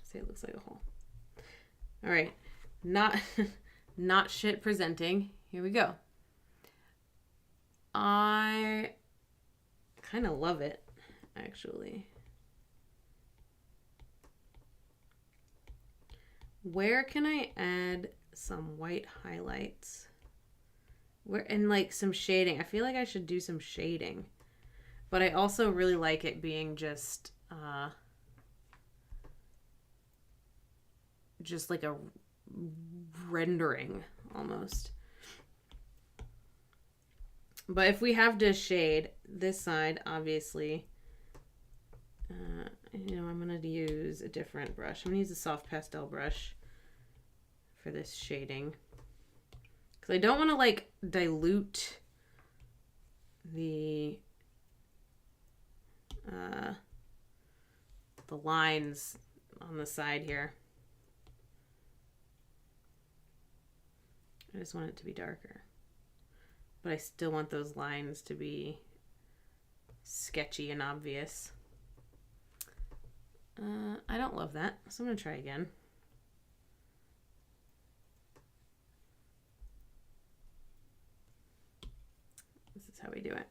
Say it looks like a hole. All right. Not shit presenting. Here we go. I kind of love it, actually. Where can I add some white highlights? And like some shading. I feel like I should do some shading. But I also really like it being just like a rendering almost. But if we have to shade this side, obviously, I'm going to use a different brush. I'm going to use a soft pastel brush for this shading. Because I don't want to, like, dilute the lines on the side here. I just want it to be darker. But I still want those lines to be sketchy and obvious. I don't love that, so I'm going to try again. This is how we do it.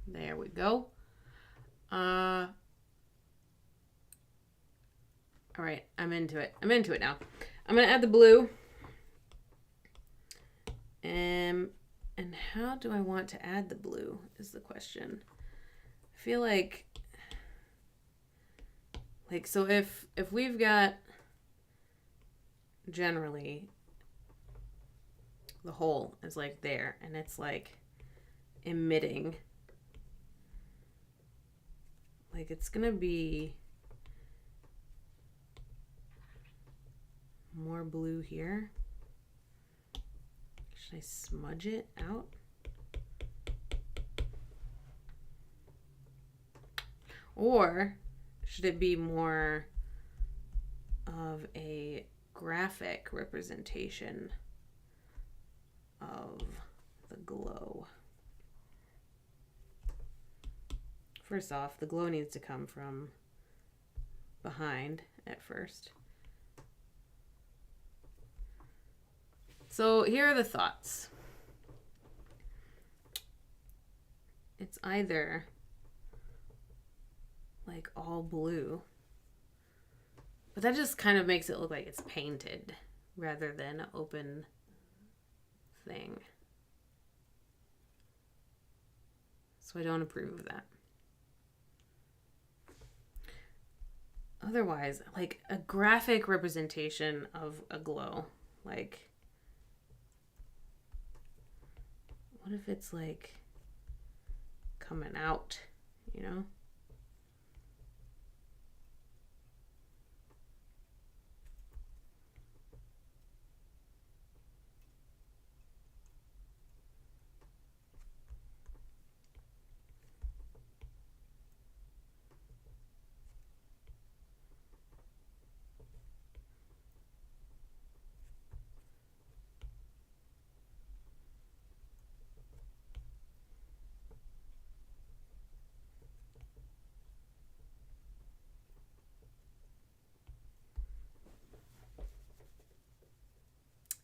There we go. All right, I'm into it. I'm into it now. I'm going to add the blue. And how do I want to add the blue is the question. I feel like so if we've got generally the hole is like there, and it's like emitting. Like it's gonna be more blue here. Should I smudge it out? Or should it be more of a graphic representation of the glow? First off, the glow needs to come from behind at first. So here are the thoughts. It's either like all blue, but that just kind of makes it look like it's painted rather than an open thing. So I don't approve of that. Otherwise, like a graphic representation of a glow, like what if it's like coming out, you know?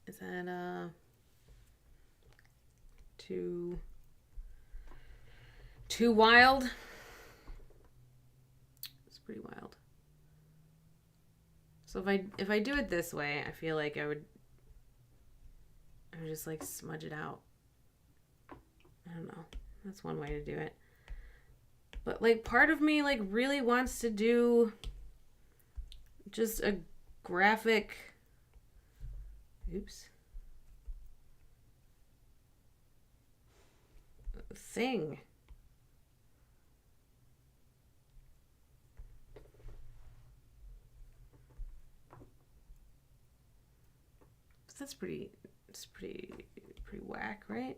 Is that too wild? It's pretty wild. So if I do it this way, I feel like I would just like smudge it out. I don't know. That's one way to do it. But like part of me like really wants to do just a graphic thing. That's pretty whack, right?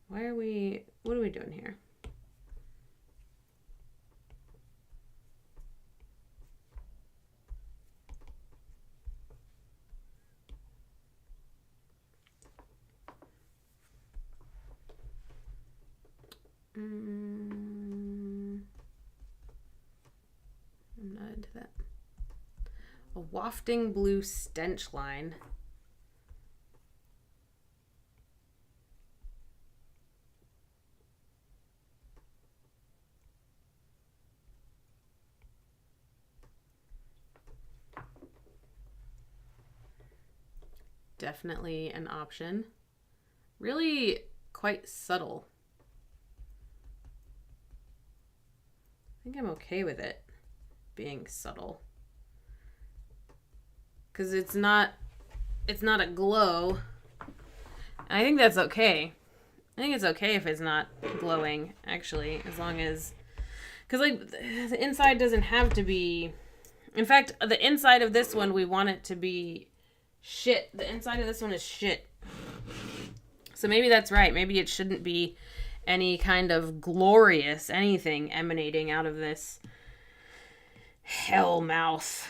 What are we doing here? I'm not into that. A wafting blue stench line. Definitely an option. Really quite subtle. I think I'm okay with it being subtle. Because it's not a glow. I think that's okay. I think it's okay if it's not glowing, actually, as long as... Because, like, the inside doesn't have to be... In fact, the inside of this one, we want it to be shit. The inside of this one is shit. So maybe that's right. Maybe it shouldn't be any kind of glorious anything emanating out of this hell mouth.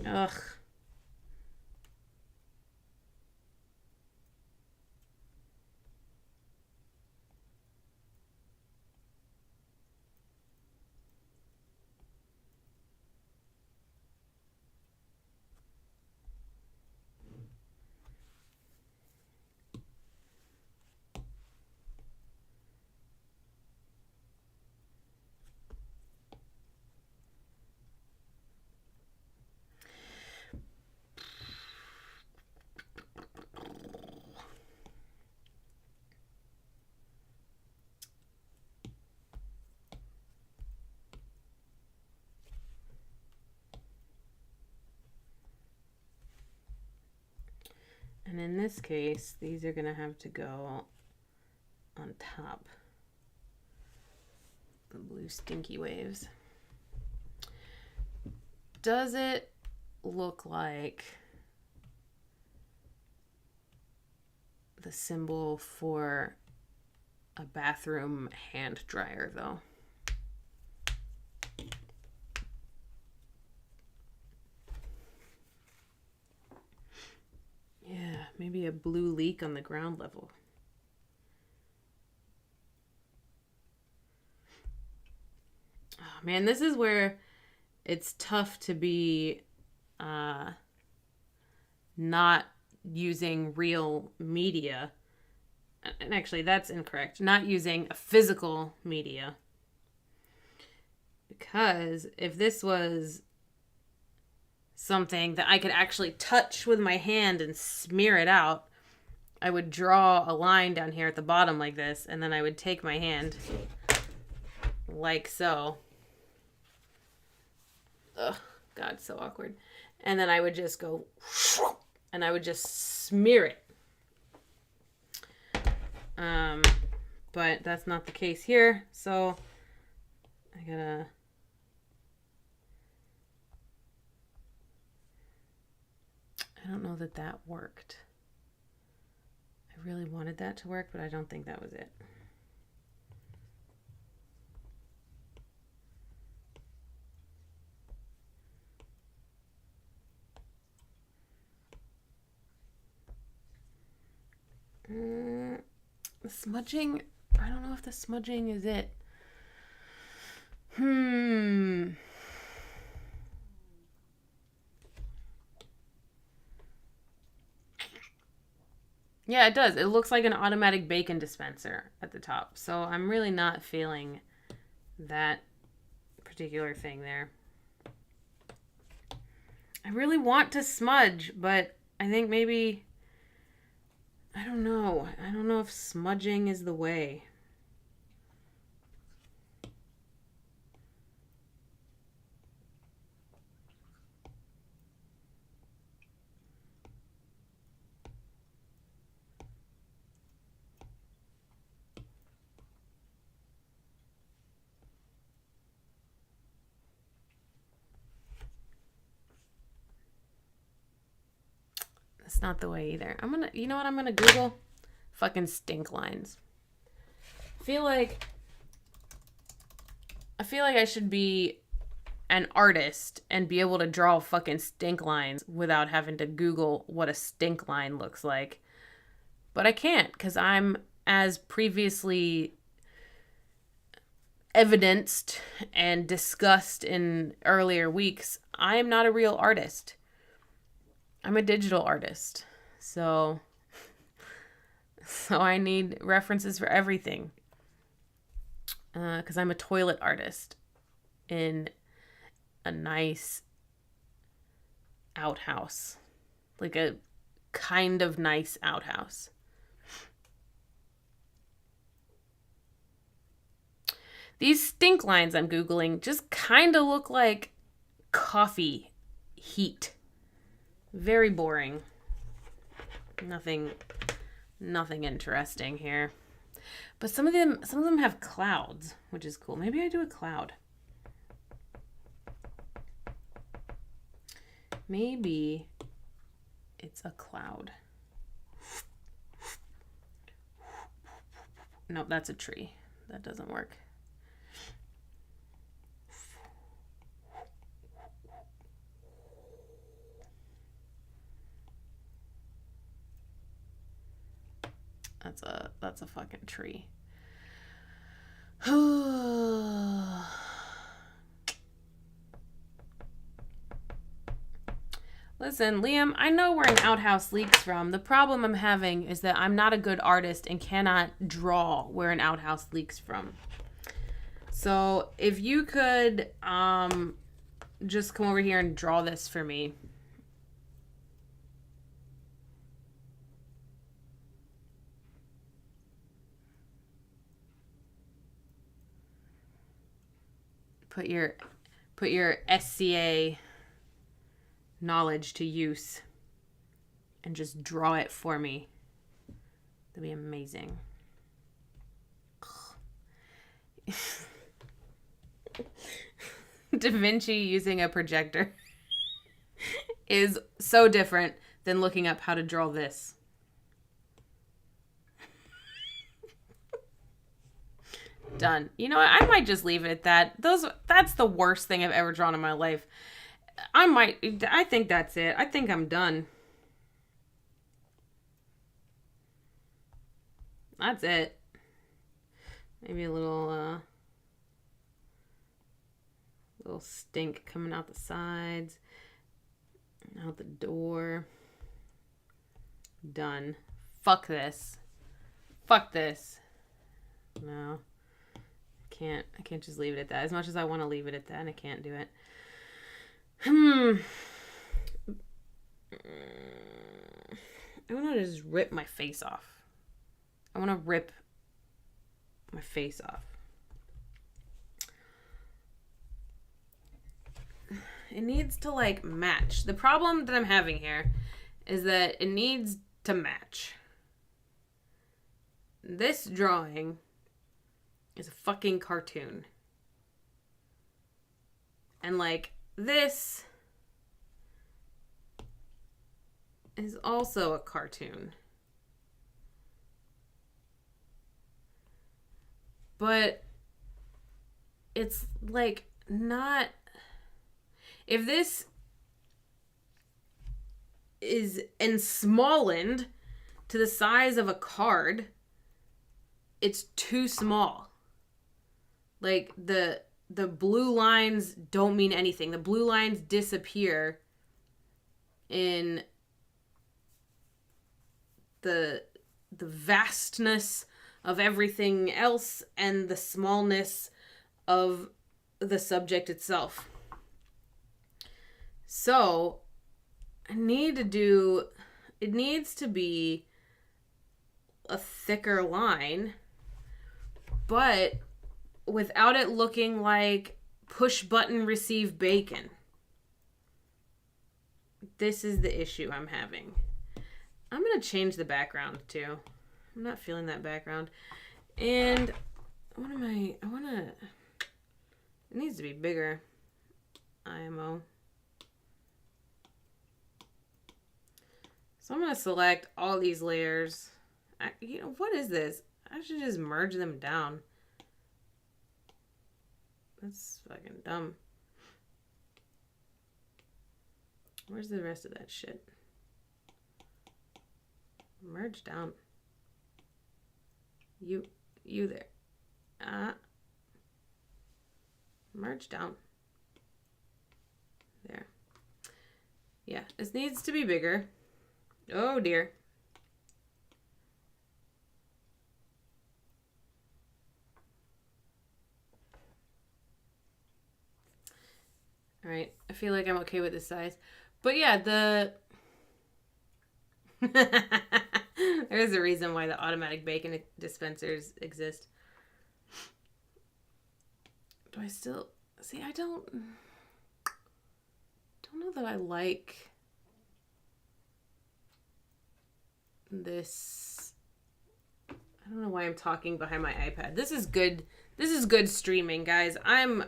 Ugh. And in this case, these are going to have to go on top. The blue stinky waves. Does it look like the symbol for a bathroom hand dryer, though? Yeah, maybe a blue leak on the ground level. Oh, man, this is where it's tough to be not using real media. And actually, that's incorrect. Not using a physical media. Because if this was something that I could actually touch with my hand and smear it out, I would draw a line down here at the bottom like this, and then I would take my hand like so. Ugh, God, so awkward. And then I would just go, and I would just smear it. But that's not the case here, so I gotta... I don't know that that worked. I really wanted that to work, but I don't think that was it. The smudging, I don't know if the smudging is it. Yeah, it does. It looks like an automatic bacon dispenser at the top. So I'm really not feeling that particular thing there. I really want to smudge, but I think maybe... I don't know. I don't know if smudging is the way. That's not the way either. You know what I'm gonna Google? Fucking stink lines. I feel like I should be an artist and be able to draw fucking stink lines without having to Google what a stink line looks like. But I can't, because I'm, as previously evidenced and discussed in earlier weeks, I am not a real artist. I'm a digital artist. So I need references for everything. Because I'm a toilet artist in a nice outhouse. Like a kind of nice outhouse. These stink lines I'm Googling just kind of look like coffee heat. Very boring. Nothing interesting here. But some of them have clouds, which is cool. Maybe I do a cloud. Maybe it's a cloud. Nope, that's a tree. That doesn't work. That's a fucking tree. Listen, Liam, I know where an outhouse leaks from. The problem I'm having is that I'm not a good artist and cannot draw where an outhouse leaks from. So if you could just come over here and draw this for me. Put your SCA knowledge to use. and just draw it for me. That'd be amazing. Da Vinci using a projector is so different than looking up how to draw this. Done. You know what? I might just leave it at that. That's the worst thing I've ever drawn in my life. I think that's it. I think I'm done. That's it. Maybe a little stink coming out the sides, out the door. Done. Fuck this. Fuck this. No. I can't just leave it at that. As much as I want to leave it at that, I can't do it. I want to just rip my face off. I want to rip my face off. It needs to, like, match. The problem that I'm having here is that it needs to match. This drawing is a fucking cartoon. And, like, this is also a cartoon. But it's, like, not... If this is ensmallened to the size of a card, it's too small. Like, the blue lines don't mean anything. The blue lines disappear in the vastness of everything else and the smallness of the subject itself. So, it needs to be a thicker line, but without it looking like push button receive bacon. This is the issue I'm having. I'm going to change the background too. I'm not feeling that background. And it needs to be bigger. IMO. So I'm going to select all these layers. What is this? I should just merge them down. That's fucking dumb. Where's the rest of that shit? Merge down. You there. Merge down. There. Yeah, this needs to be bigger. Oh dear. All right, I feel like I'm okay with this size. But yeah, there's a reason why the automatic bacon dispensers exist. Do I still... See, I don't know that I like this. I don't know why I'm talking behind my iPad. This is good. This is good streaming, guys. I'm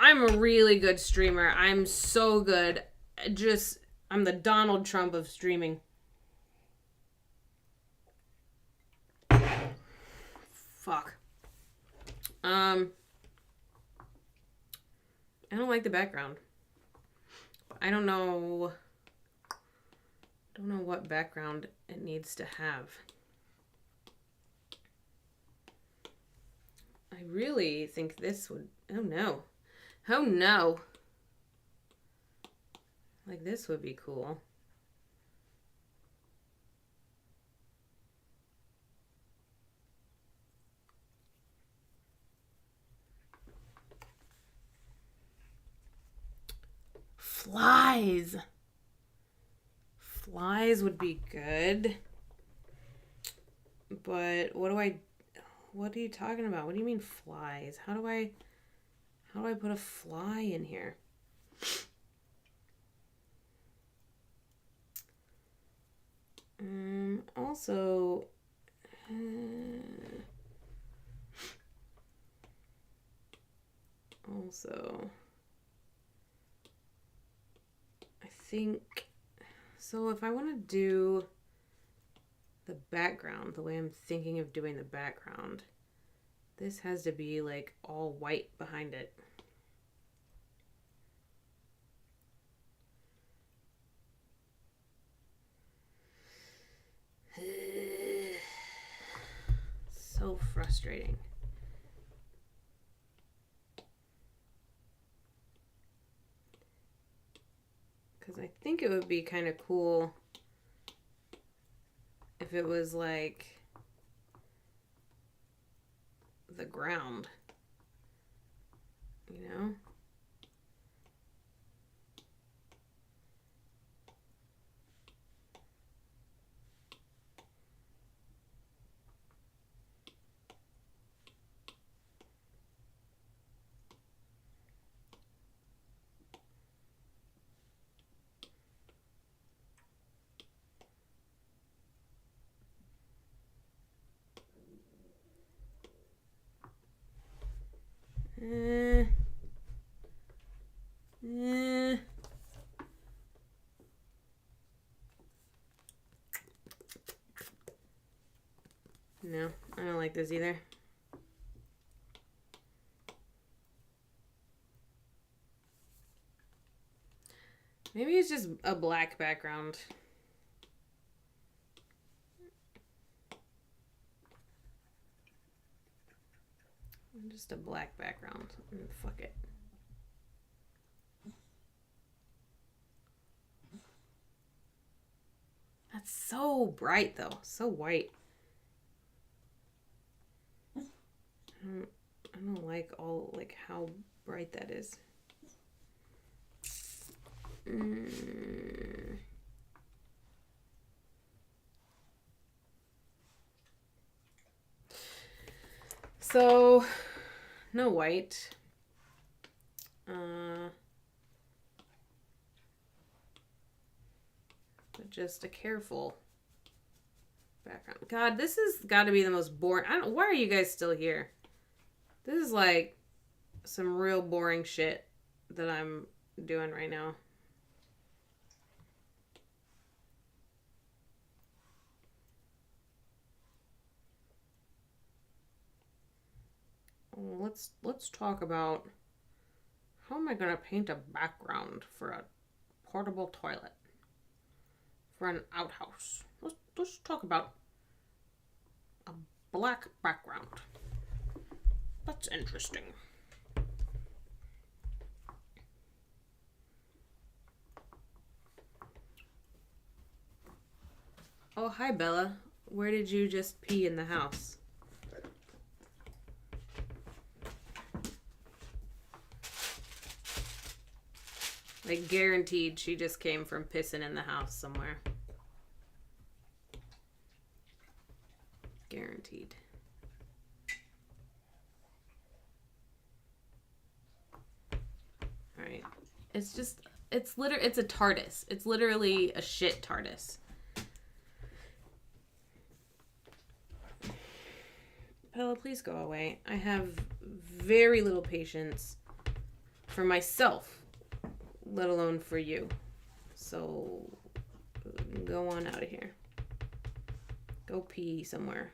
a really good streamer. I'm so good. I'm the Donald Trump of streaming. Fuck. I don't like the background. I don't know what background it needs to have. I really think this would... Oh no. Oh no. Like, this would be cool. Flies. Flies would be good. But what are you talking about? What do you mean flies? How do I put a fly in here? Also, I think, so if I want to do the background, the way I'm thinking of doing the background, this has to be like all white behind it. So frustrating. Because I think it would be kind of cool if it was like the ground, you know? No, I don't like this either. Maybe it's just a black background. Just a black background. Fuck it. That's so bright though. So white. I don't like all like how bright that is. So, no white. But just a careful background. God, this has got to be the most boring. Why are you guys still here? This is like some real boring shit that I'm doing right now. Let's talk about how am I gonna paint a background for a portable toilet for an outhouse. Let's talk about a black background. That's interesting. Oh, hi Bella. Where did you just pee in the house? Like, guaranteed she just came from pissing in the house somewhere. Guaranteed. Alright. It's a TARDIS. It's literally a shit TARDIS. Bella, please go away. I have very little patience for myself, let alone for you. So, go on out of here. Go pee somewhere.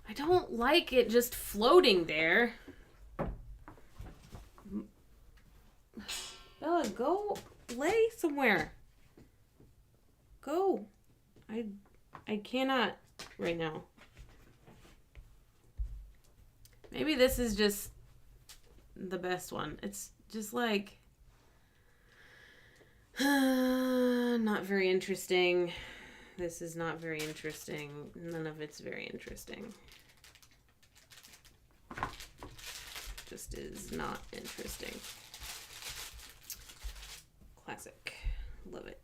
I don't like it just floating there. Bella, go lay somewhere. Go. I cannot right now. Maybe this is just the best one. It's just like not very interesting. This is not very interesting. None of it's very interesting. Just is not interesting. Classic. Love it.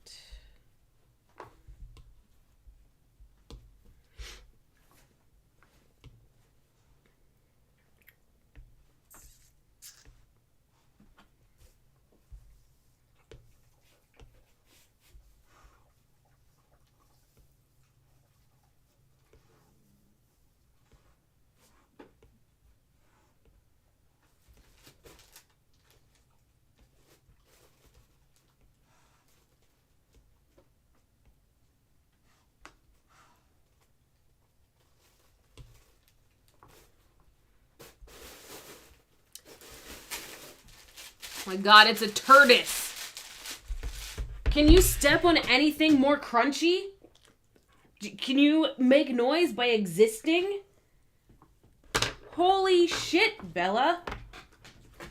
My God, it's a tortoise. Can you step on anything more crunchy? Can you make noise by existing? Holy shit, Bella.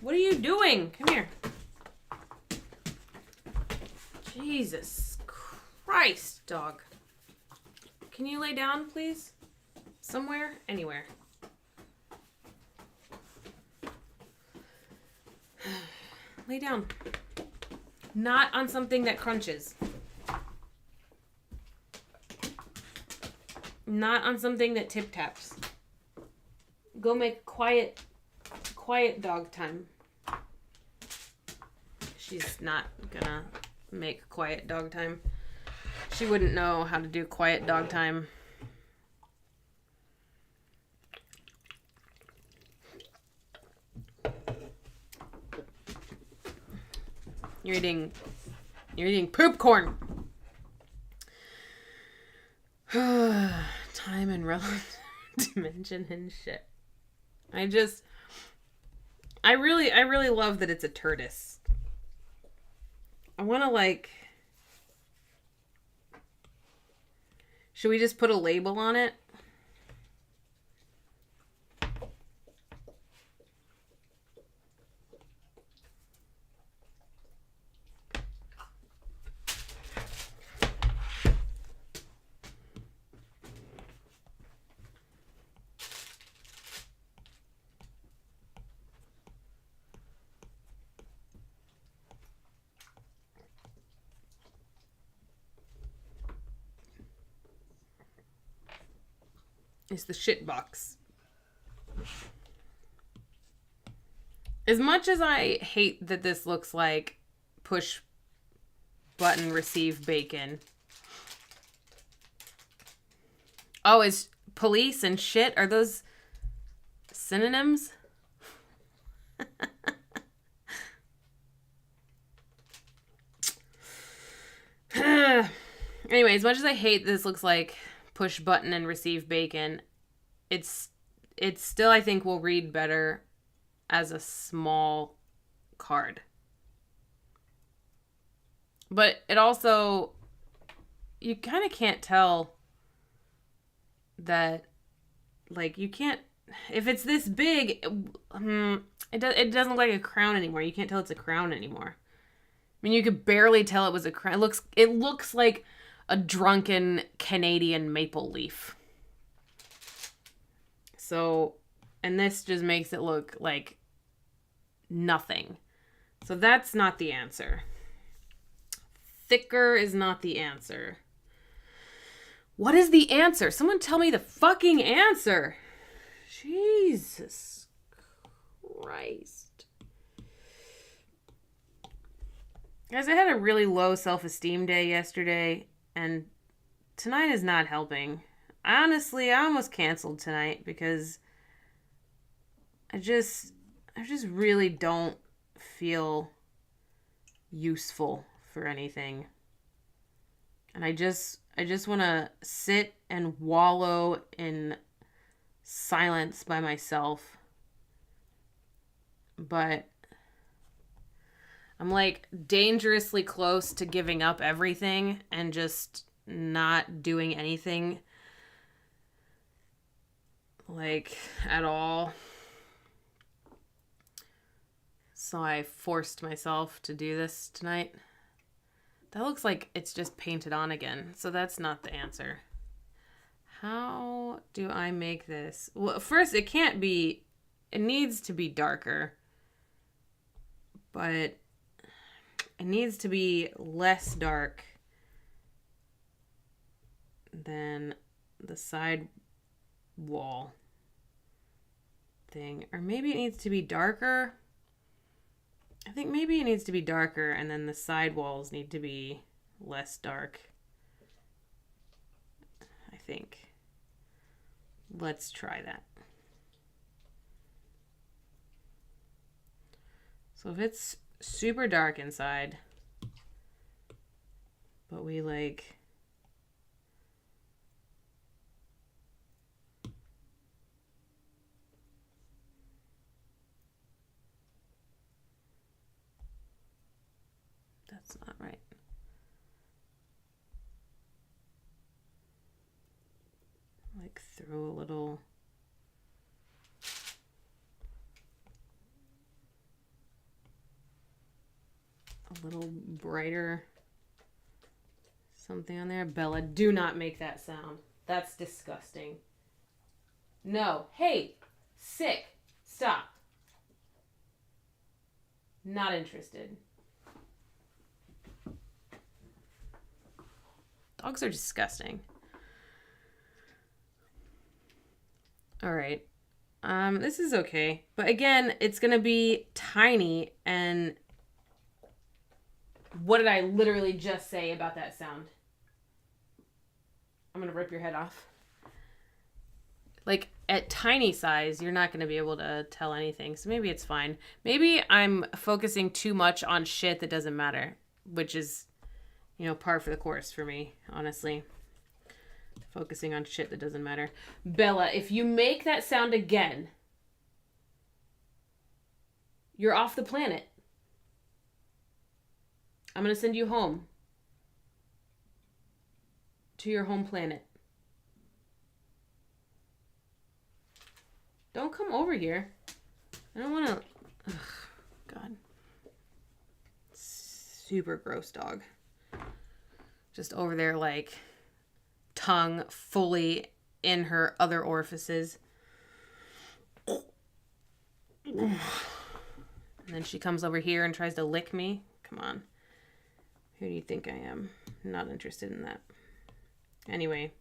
What are you doing? Come here. Jesus Christ, dog. Can you lay down, please? Somewhere? Anywhere. Lay down. Not on something that crunches. Not on something that tip-taps. Go make quiet dog time. She's not gonna make quiet dog time. She wouldn't know how to do quiet dog time. You're eating poop corn. Time and relative dimension and shit. I really love that it's a tortoise. I want to should we just put a label on it? It's the shit box. As much as I hate that this looks like push button receive bacon. Oh, is police and shit, are those synonyms? Anyway, as much as I hate this looks like push button and receive bacon, it's still, I think, will read better as a small card. But it also, you kind of can't tell that, you can't, if it's this big, it doesn't look like a crown anymore. You can't tell it's a crown anymore. I mean, you could barely tell it was a crown. It looks like a drunken Canadian maple leaf. So, and this just makes it look like nothing. So that's not the answer. Thicker is not the answer. What is the answer? Someone tell me the fucking answer. Jesus Christ. Guys, I had a really low self-esteem day yesterday, and tonight is not helping. Honestly, I almost canceled tonight because I just really don't feel useful for anything. And I just want to sit and wallow in silence by myself. But I'm dangerously close to giving up everything and just not doing anything at all. So I forced myself to do this tonight. That looks like it's just painted on again. So that's not the answer. How do I make this? Well, first, it needs to be darker. But it needs to be less dark than the side wall thing. Or maybe it needs to be darker. I think maybe it needs to be darker, and then the side walls need to be less dark. I think. Let's try that. So if it's super dark inside, but we That's not right. Like throw a little brighter something on there. Bella, do not make that sound. That's disgusting. No. Hey, sick. Stop. Not interested. Dogs are disgusting. All right. This is okay. But again, it's going to be tiny. And what did I literally just say about that sound? I'm going to rip your head off. Like, at tiny size, you're not going to be able to tell anything. So maybe it's fine. Maybe I'm focusing too much on shit that doesn't matter. Which is, par for the course for me, honestly. Focusing on shit that doesn't matter. Bella, if you make that sound again, you're off the planet. I'm going to send you home. To your home planet. Don't come over here. I don't want to... God. Super gross dog. Just over there like... tongue fully in her other orifices. And then she comes over here and tries to lick me. Come on. Who do you think I am? Not interested in that. Anyway.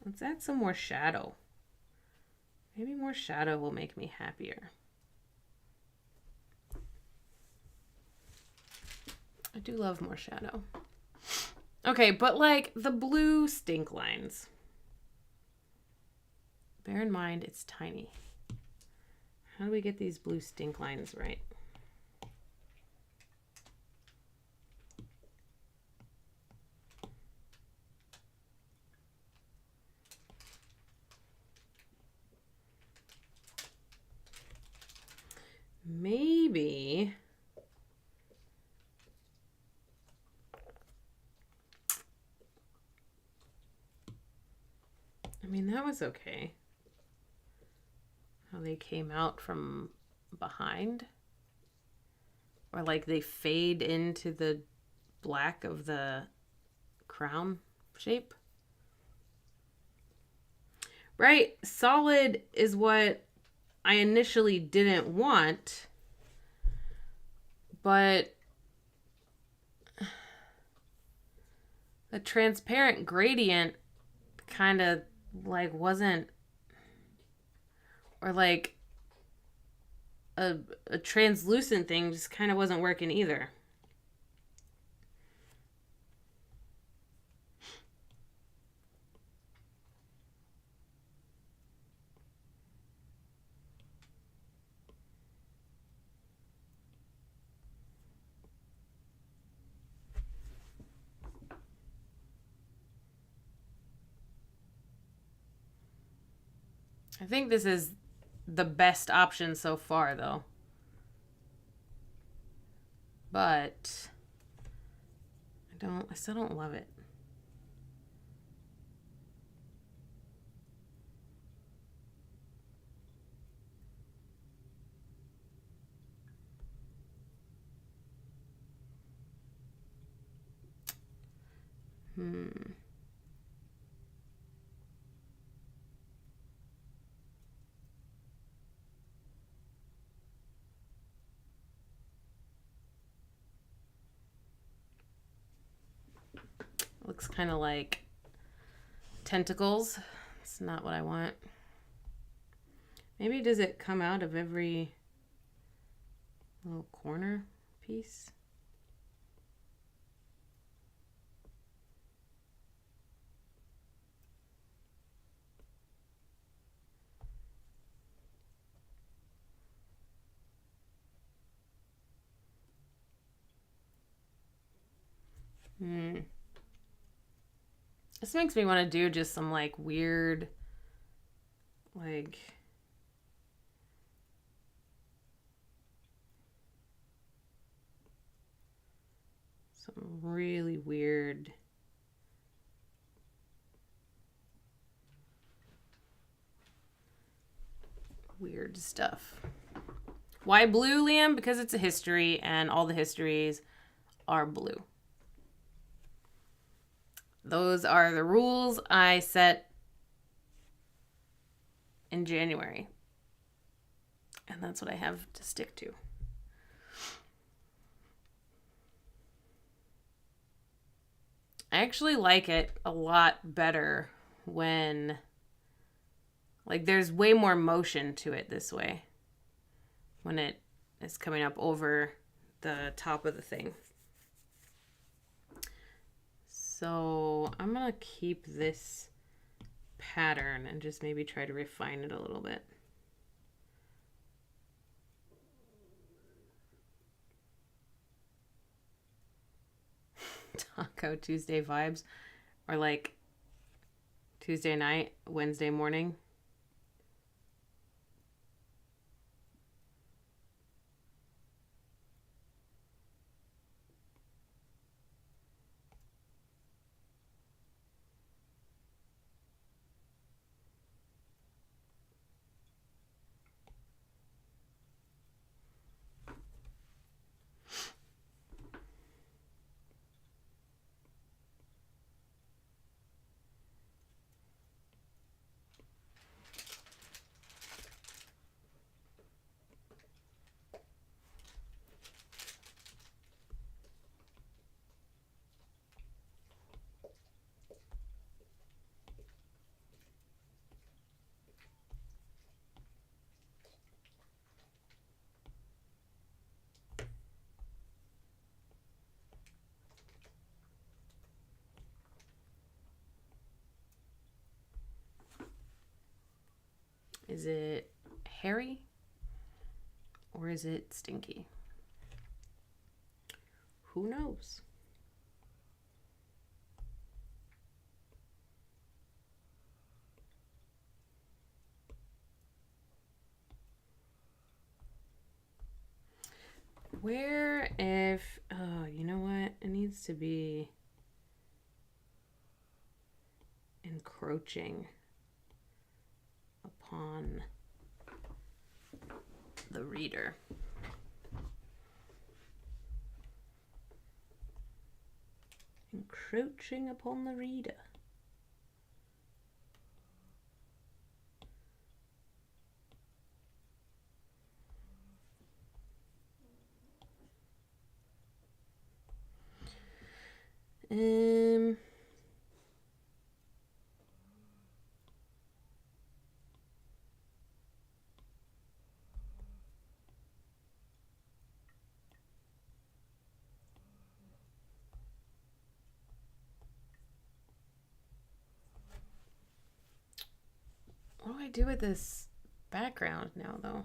Let's add some more shadow. Maybe more shadow will make me happier. I do love more shadow. Okay, but like the blue stink lines. Bear in mind, it's tiny. How do we get these blue stink lines right? Maybe... I mean, that was okay. How they came out from behind. Or like they fade into the black of the crown shape. Right? Solid is what I initially didn't want. But the transparent gradient kind of like wasn't, or like a translucent thing just kind of wasn't working either. I think this is the best option so far, though. But I still don't love it. Looks kind of like tentacles. It's not what I want. Maybe does it come out of every little corner piece? This makes me want to do just some like weird, like Some really weird stuff. Why blue, Liam? Because it's a history and all the histories are blue. Those are the rules I set in January. And that's what I have to stick to. I actually like it a lot better when, like, there's way more motion to it this way when it is coming up over the top of the thing. So I'm going to keep this pattern and just maybe try to refine it a little bit. Taco Tuesday vibes are like Tuesday night, Wednesday morning. Is it hairy or is it stinky? Who knows? Where if, oh, you know what? It needs to be encroaching upon the reader. Encroaching upon the reader. What do I do with this background now, though?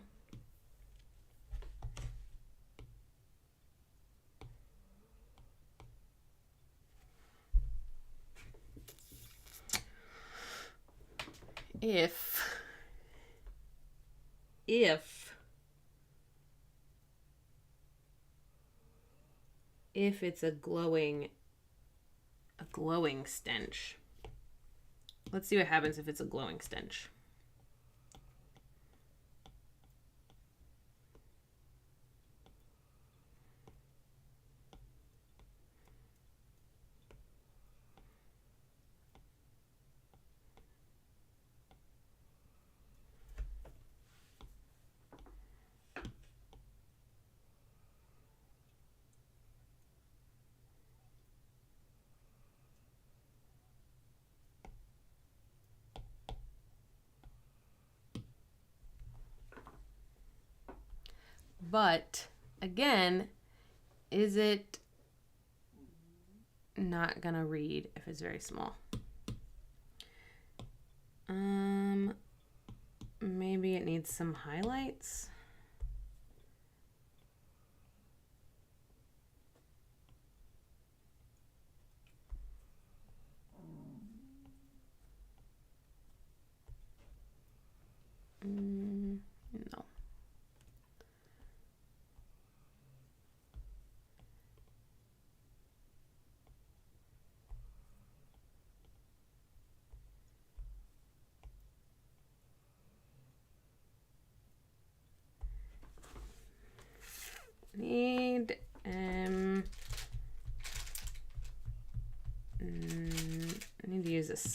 If it's a glowing stench. Let's see what happens if it's a glowing stench. But again, is it not gonna read if it's very small? Maybe it needs some highlights. No.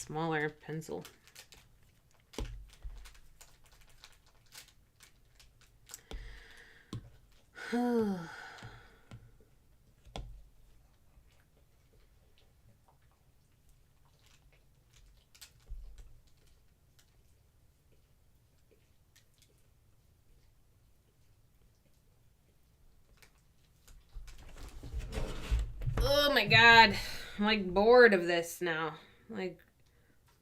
smaller pencil. Oh my god. I'm like bored of this now. Like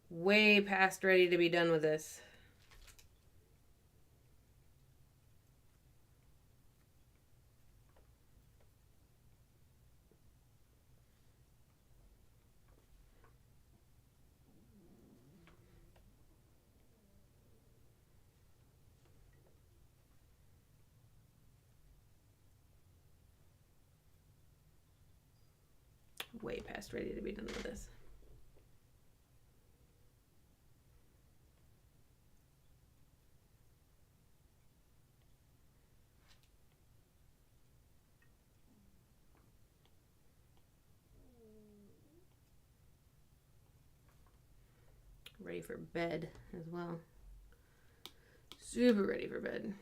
way past ready to be done with this. Way past ready to be done with this. Ready for bed as well. Super ready for bed.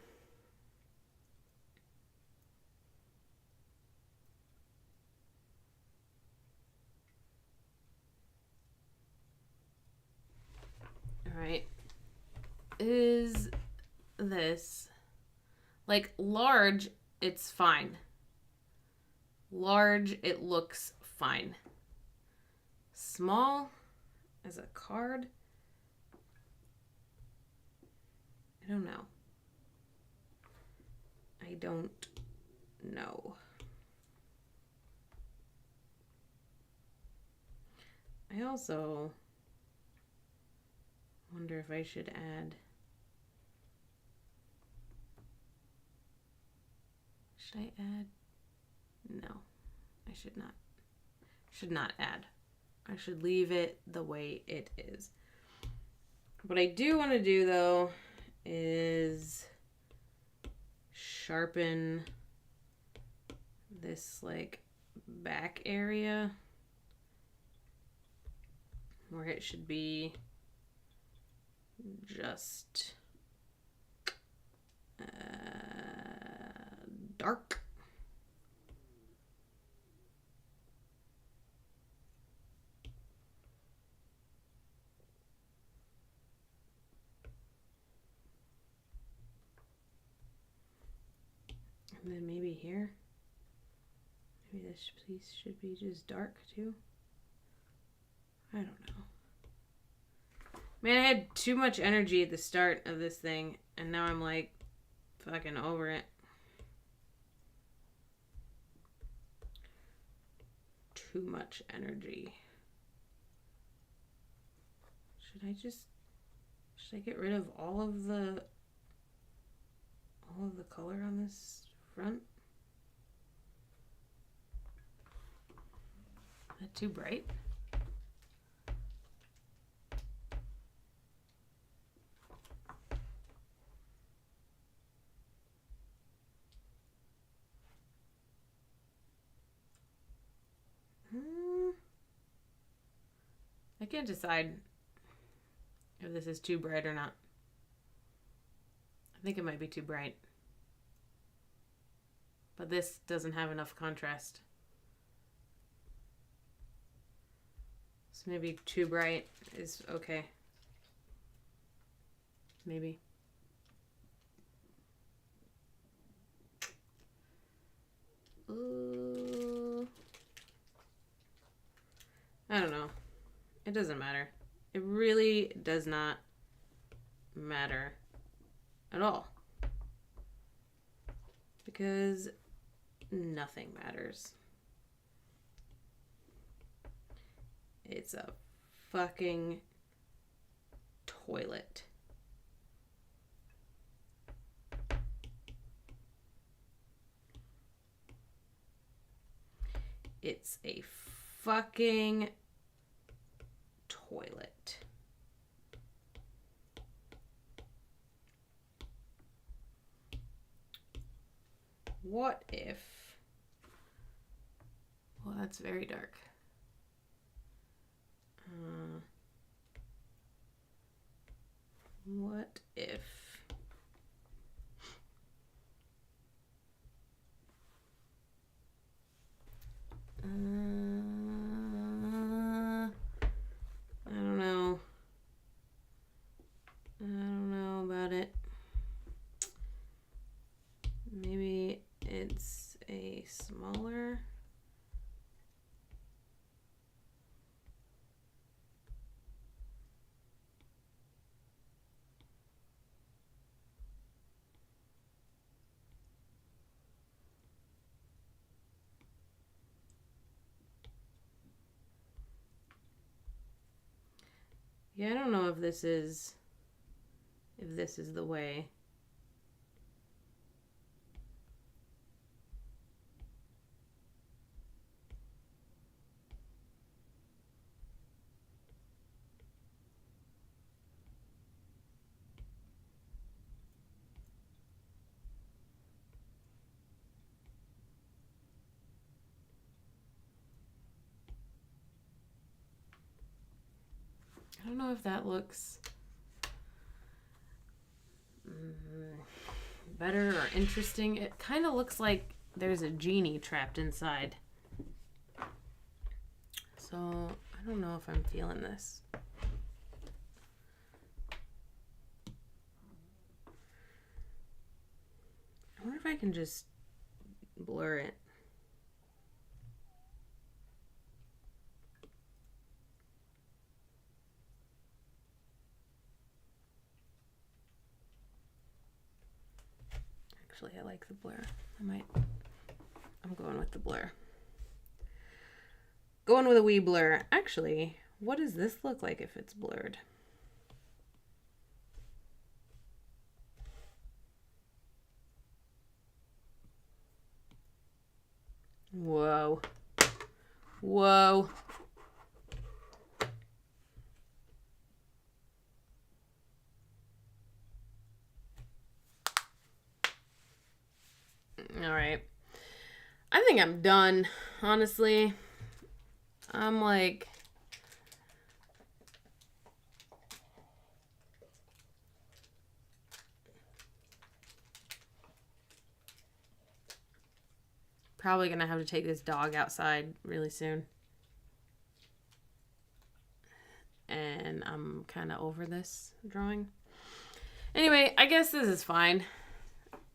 All right. Is this like large? It's fine. Large, it looks fine. Small as a card? I don't know. I don't know. I also wonder if I should add. Should I add? No, I should not. Should not add. I should leave it the way it is. What I do want to do though is sharpen this like back area where it should be just dark. And then maybe here. Maybe this piece should be just dark too. I don't know. Man, I had too much energy at the start of this thing, and now I'm like fucking over it. Too much energy. Should I get rid of all of the color on this front? Is that too bright? I can't decide if this is too bright or not. I think it might be too bright. But this doesn't have enough contrast. So maybe too bright is okay. Maybe. I don't know. It doesn't matter. It really does not matter at all. Because nothing matters. It's a fucking toilet. It's a fucking toilet. What if... Well, that's very dark. What if? I don't know. I don't know about it. Maybe it's a smaller. Yeah, I don't know if this is the way. I don't know if that looks better or interesting. It kind of looks like there's a genie trapped inside. So I don't know if I'm feeling this. I wonder if I can just blur it. Actually, I like the blur. I'm going with the blur. Going with a wee blur. Actually, what does this look like if it's blurred? Whoa. Whoa. All right. I think I'm done, honestly. I'm like... probably gonna have to take this dog outside really soon. And I'm kind of over this drawing. Anyway, I guess this is fine.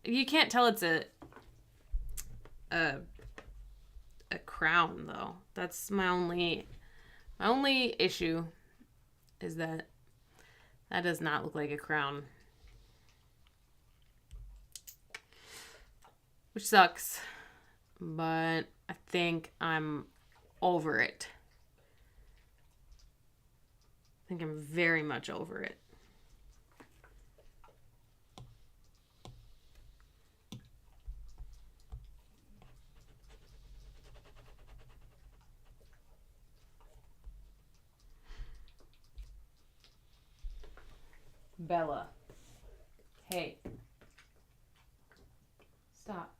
You can't tell it's a crown though. That's my only issue is that does not look like a crown. Which sucks. But I think I'm over it. I think I'm very much over it. Bella. Hey. Stop.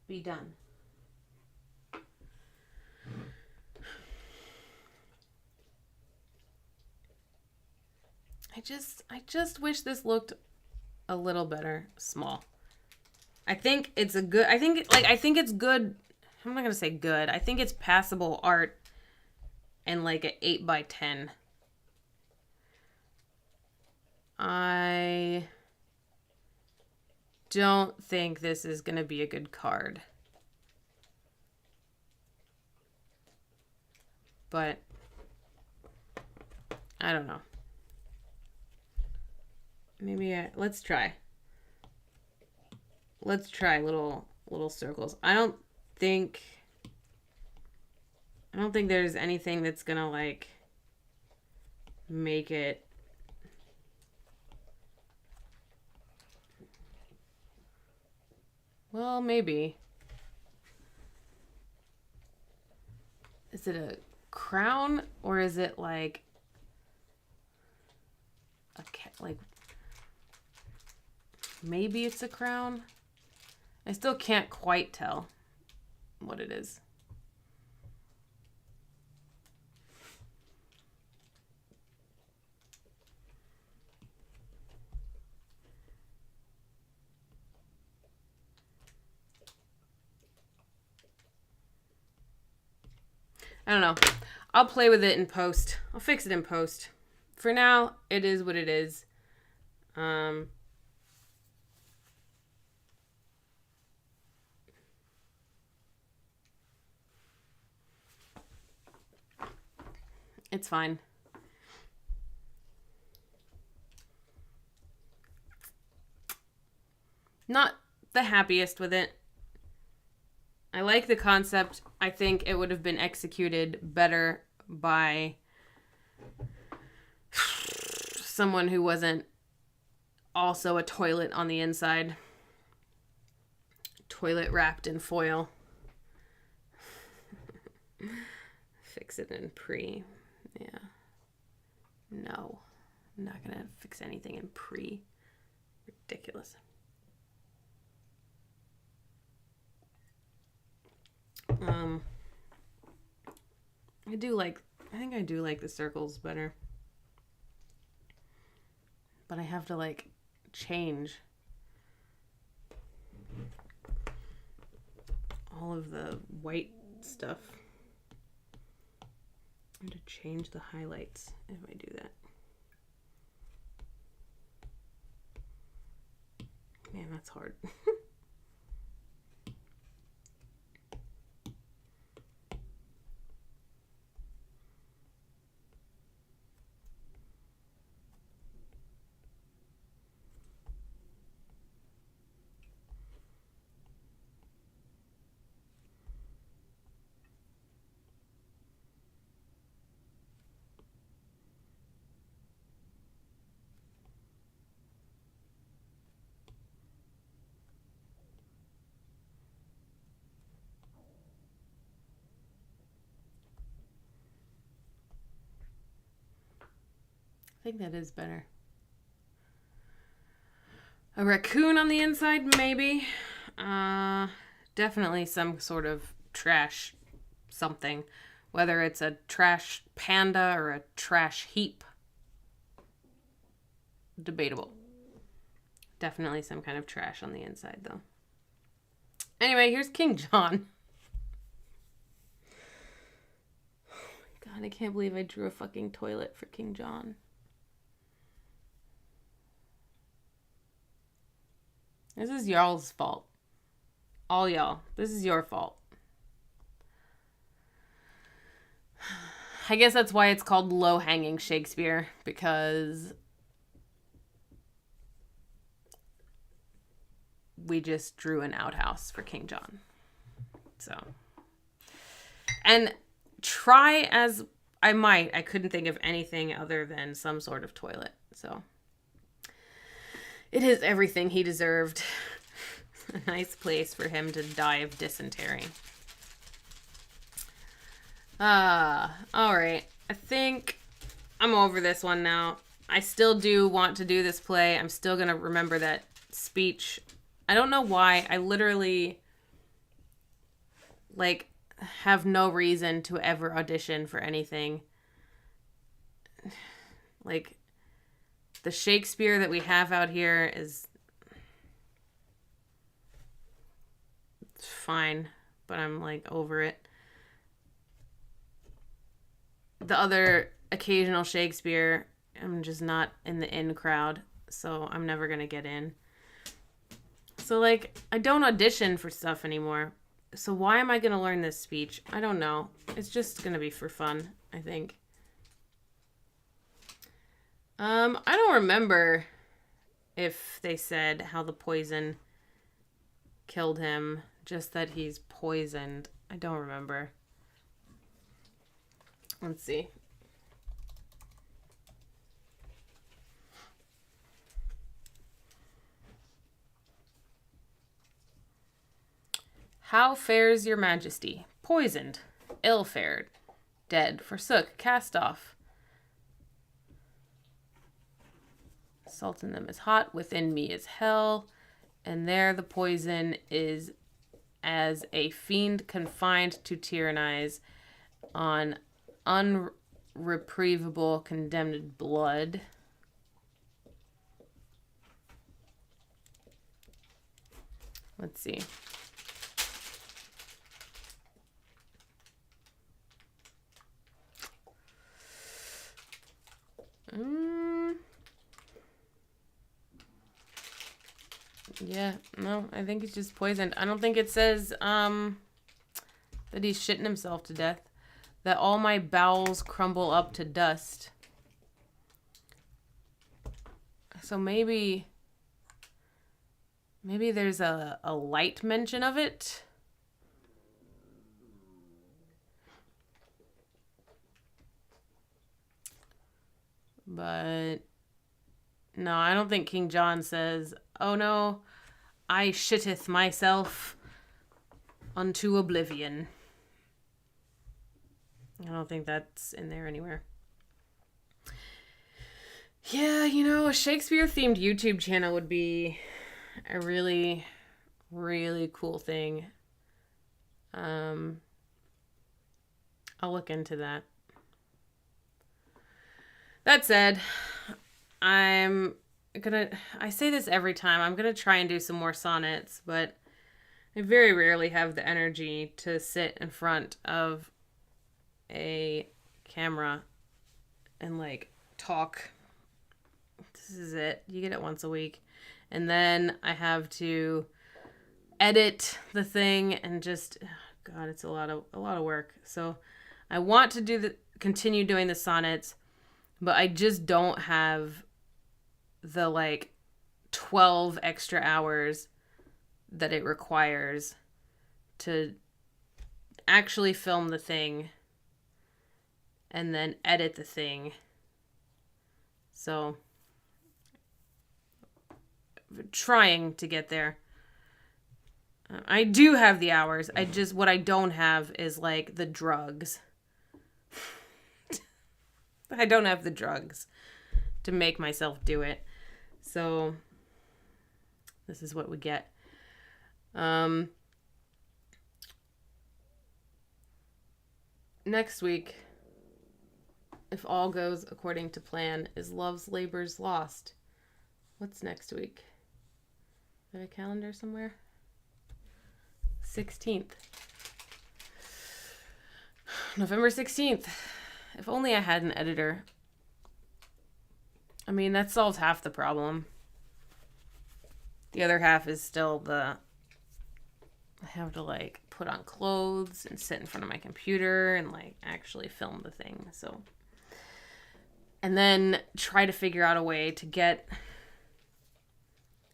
Be done. I just wish this looked a little better small. I think it's good. I think it's good. I'm not going to say good. I think it's passable art and like an 8x10. I don't think this is going to be a good card. But I don't know. Maybe let's try. Let's try little circles. I don't think there's anything that's going to like make it well, maybe. Is it a crown or is it like like maybe it's a crown? I still can't quite tell what it is. I don't know. I'll play with it in post. I'll fix it in post. For now, it is what it is. It's fine. Not the happiest with it. I like the concept. I think it would have been executed better by someone who wasn't also a toilet on the inside. Toilet wrapped in foil. Fix it in pre. Yeah. No. I'm not going to fix anything in pre. Ridiculous. I think I do like the circles better. But I have to like change all of the white stuff. I have to change the highlights if I do that. Man, that's hard. I think that is better. A raccoon on the inside, maybe. Definitely some sort of trash something. Whether it's a trash panda or a trash heap. Debatable. Definitely some kind of trash on the inside, though. Anyway, here's King John. Oh my god, I can't believe I drew a fucking toilet for King John. This is y'all's fault. All y'all. This is your fault. I guess that's why it's called low-hanging Shakespeare, because we just drew an outhouse for King John. So. And try as I might, I couldn't think of anything other than some sort of toilet. So. It is everything he deserved. A nice place for him to die of dysentery. Alright. I think I'm over this one now. I still do want to do this play. I'm still going to remember that speech. I don't know why. I literally, like, have no reason to ever audition for anything. Like, the Shakespeare that we have out here is fine, but I'm like over it. The other occasional Shakespeare, I'm just not in the in crowd, so I'm never gonna get in. So like, I don't audition for stuff anymore. So why am I gonna learn this speech? I don't know. It's just gonna be for fun, I think. I don't remember if they said how the poison killed him, just that he's poisoned. I don't remember. Let's see. How fares your majesty? Poisoned, ill-fared, dead, forsook, cast off. Salt in them is hot, within me is hell, and there the poison is as a fiend confined to tyrannize on unreprievable condemned blood. Let's see. Yeah, no, I think he's just poisoned. I don't think it says that he's shitting himself to death. That all my bowels crumble up to dust. So maybe there's a light mention of it. But no, I don't think King John says, "Oh no, I shitteth myself unto oblivion." I don't think that's in there anywhere. Yeah, a Shakespeare-themed YouTube channel would be a really, really cool thing. I'll look into that. That said, I say this every time, I'm gonna try and do some more sonnets, but I very rarely have the energy to sit in front of a camera and talk. This is it. You get it once a week. And then I have to edit the thing and just, God, it's a lot of work. So I want to continue doing the sonnets, but I just don't have the 12 extra hours that it requires to actually film the thing and then edit the thing. So trying to get there. I do have the hours. What I don't have is the drugs. I don't have the drugs to make myself do it. So this is what we get. Next week, if all goes according to plan, is Love's Labor's Lost. What's next week? Is there a calendar somewhere? 16th. November 16th. If only I had an editor. I mean, that solves half the problem. The other half is still I have to put on clothes and sit in front of my computer and actually film the thing. So, and then try to figure out a way to get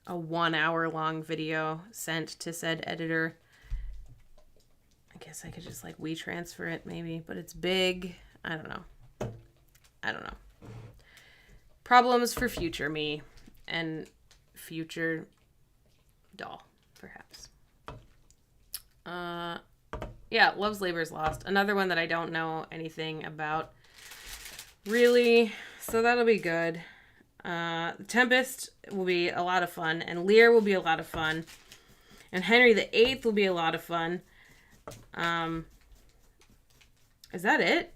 a 1 hour long video sent to said editor. I guess I could just WeTransfer it maybe, but it's big. I don't know. Problems for future me and future doll, perhaps. Yeah, Love's Labor's Lost. Another one that I don't know anything about, really. So that'll be good. Tempest will be a lot of fun, and Lear will be a lot of fun, and Henry VIII will be a lot of fun. Is that it?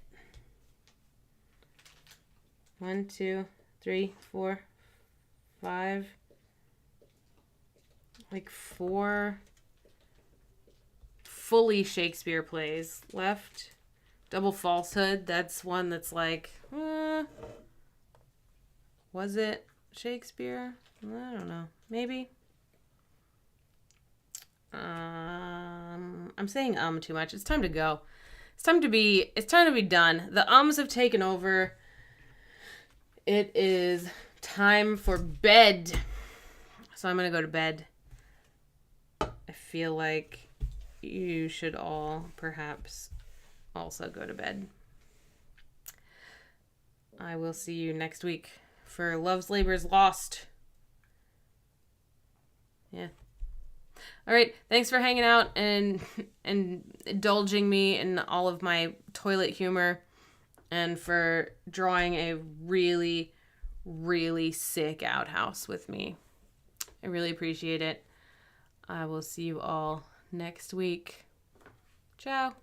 1, 2, 3, 4, 5. 4 fully Shakespeare plays left. Double Falsehood, that's one that's was it Shakespeare? I don't know. Maybe. I'm saying too much. It's time to go. It's time to be done. The ums have taken over. It is time for bed. So I'm going to go to bed. I feel like you should all perhaps also go to bed. I will see you next week for Love's Labor's Lost. Yeah. All right. Thanks for hanging out and indulging me in all of my toilet humor, and for drawing a really, really sick outhouse with me. I really appreciate it. I will see you all next week. Ciao.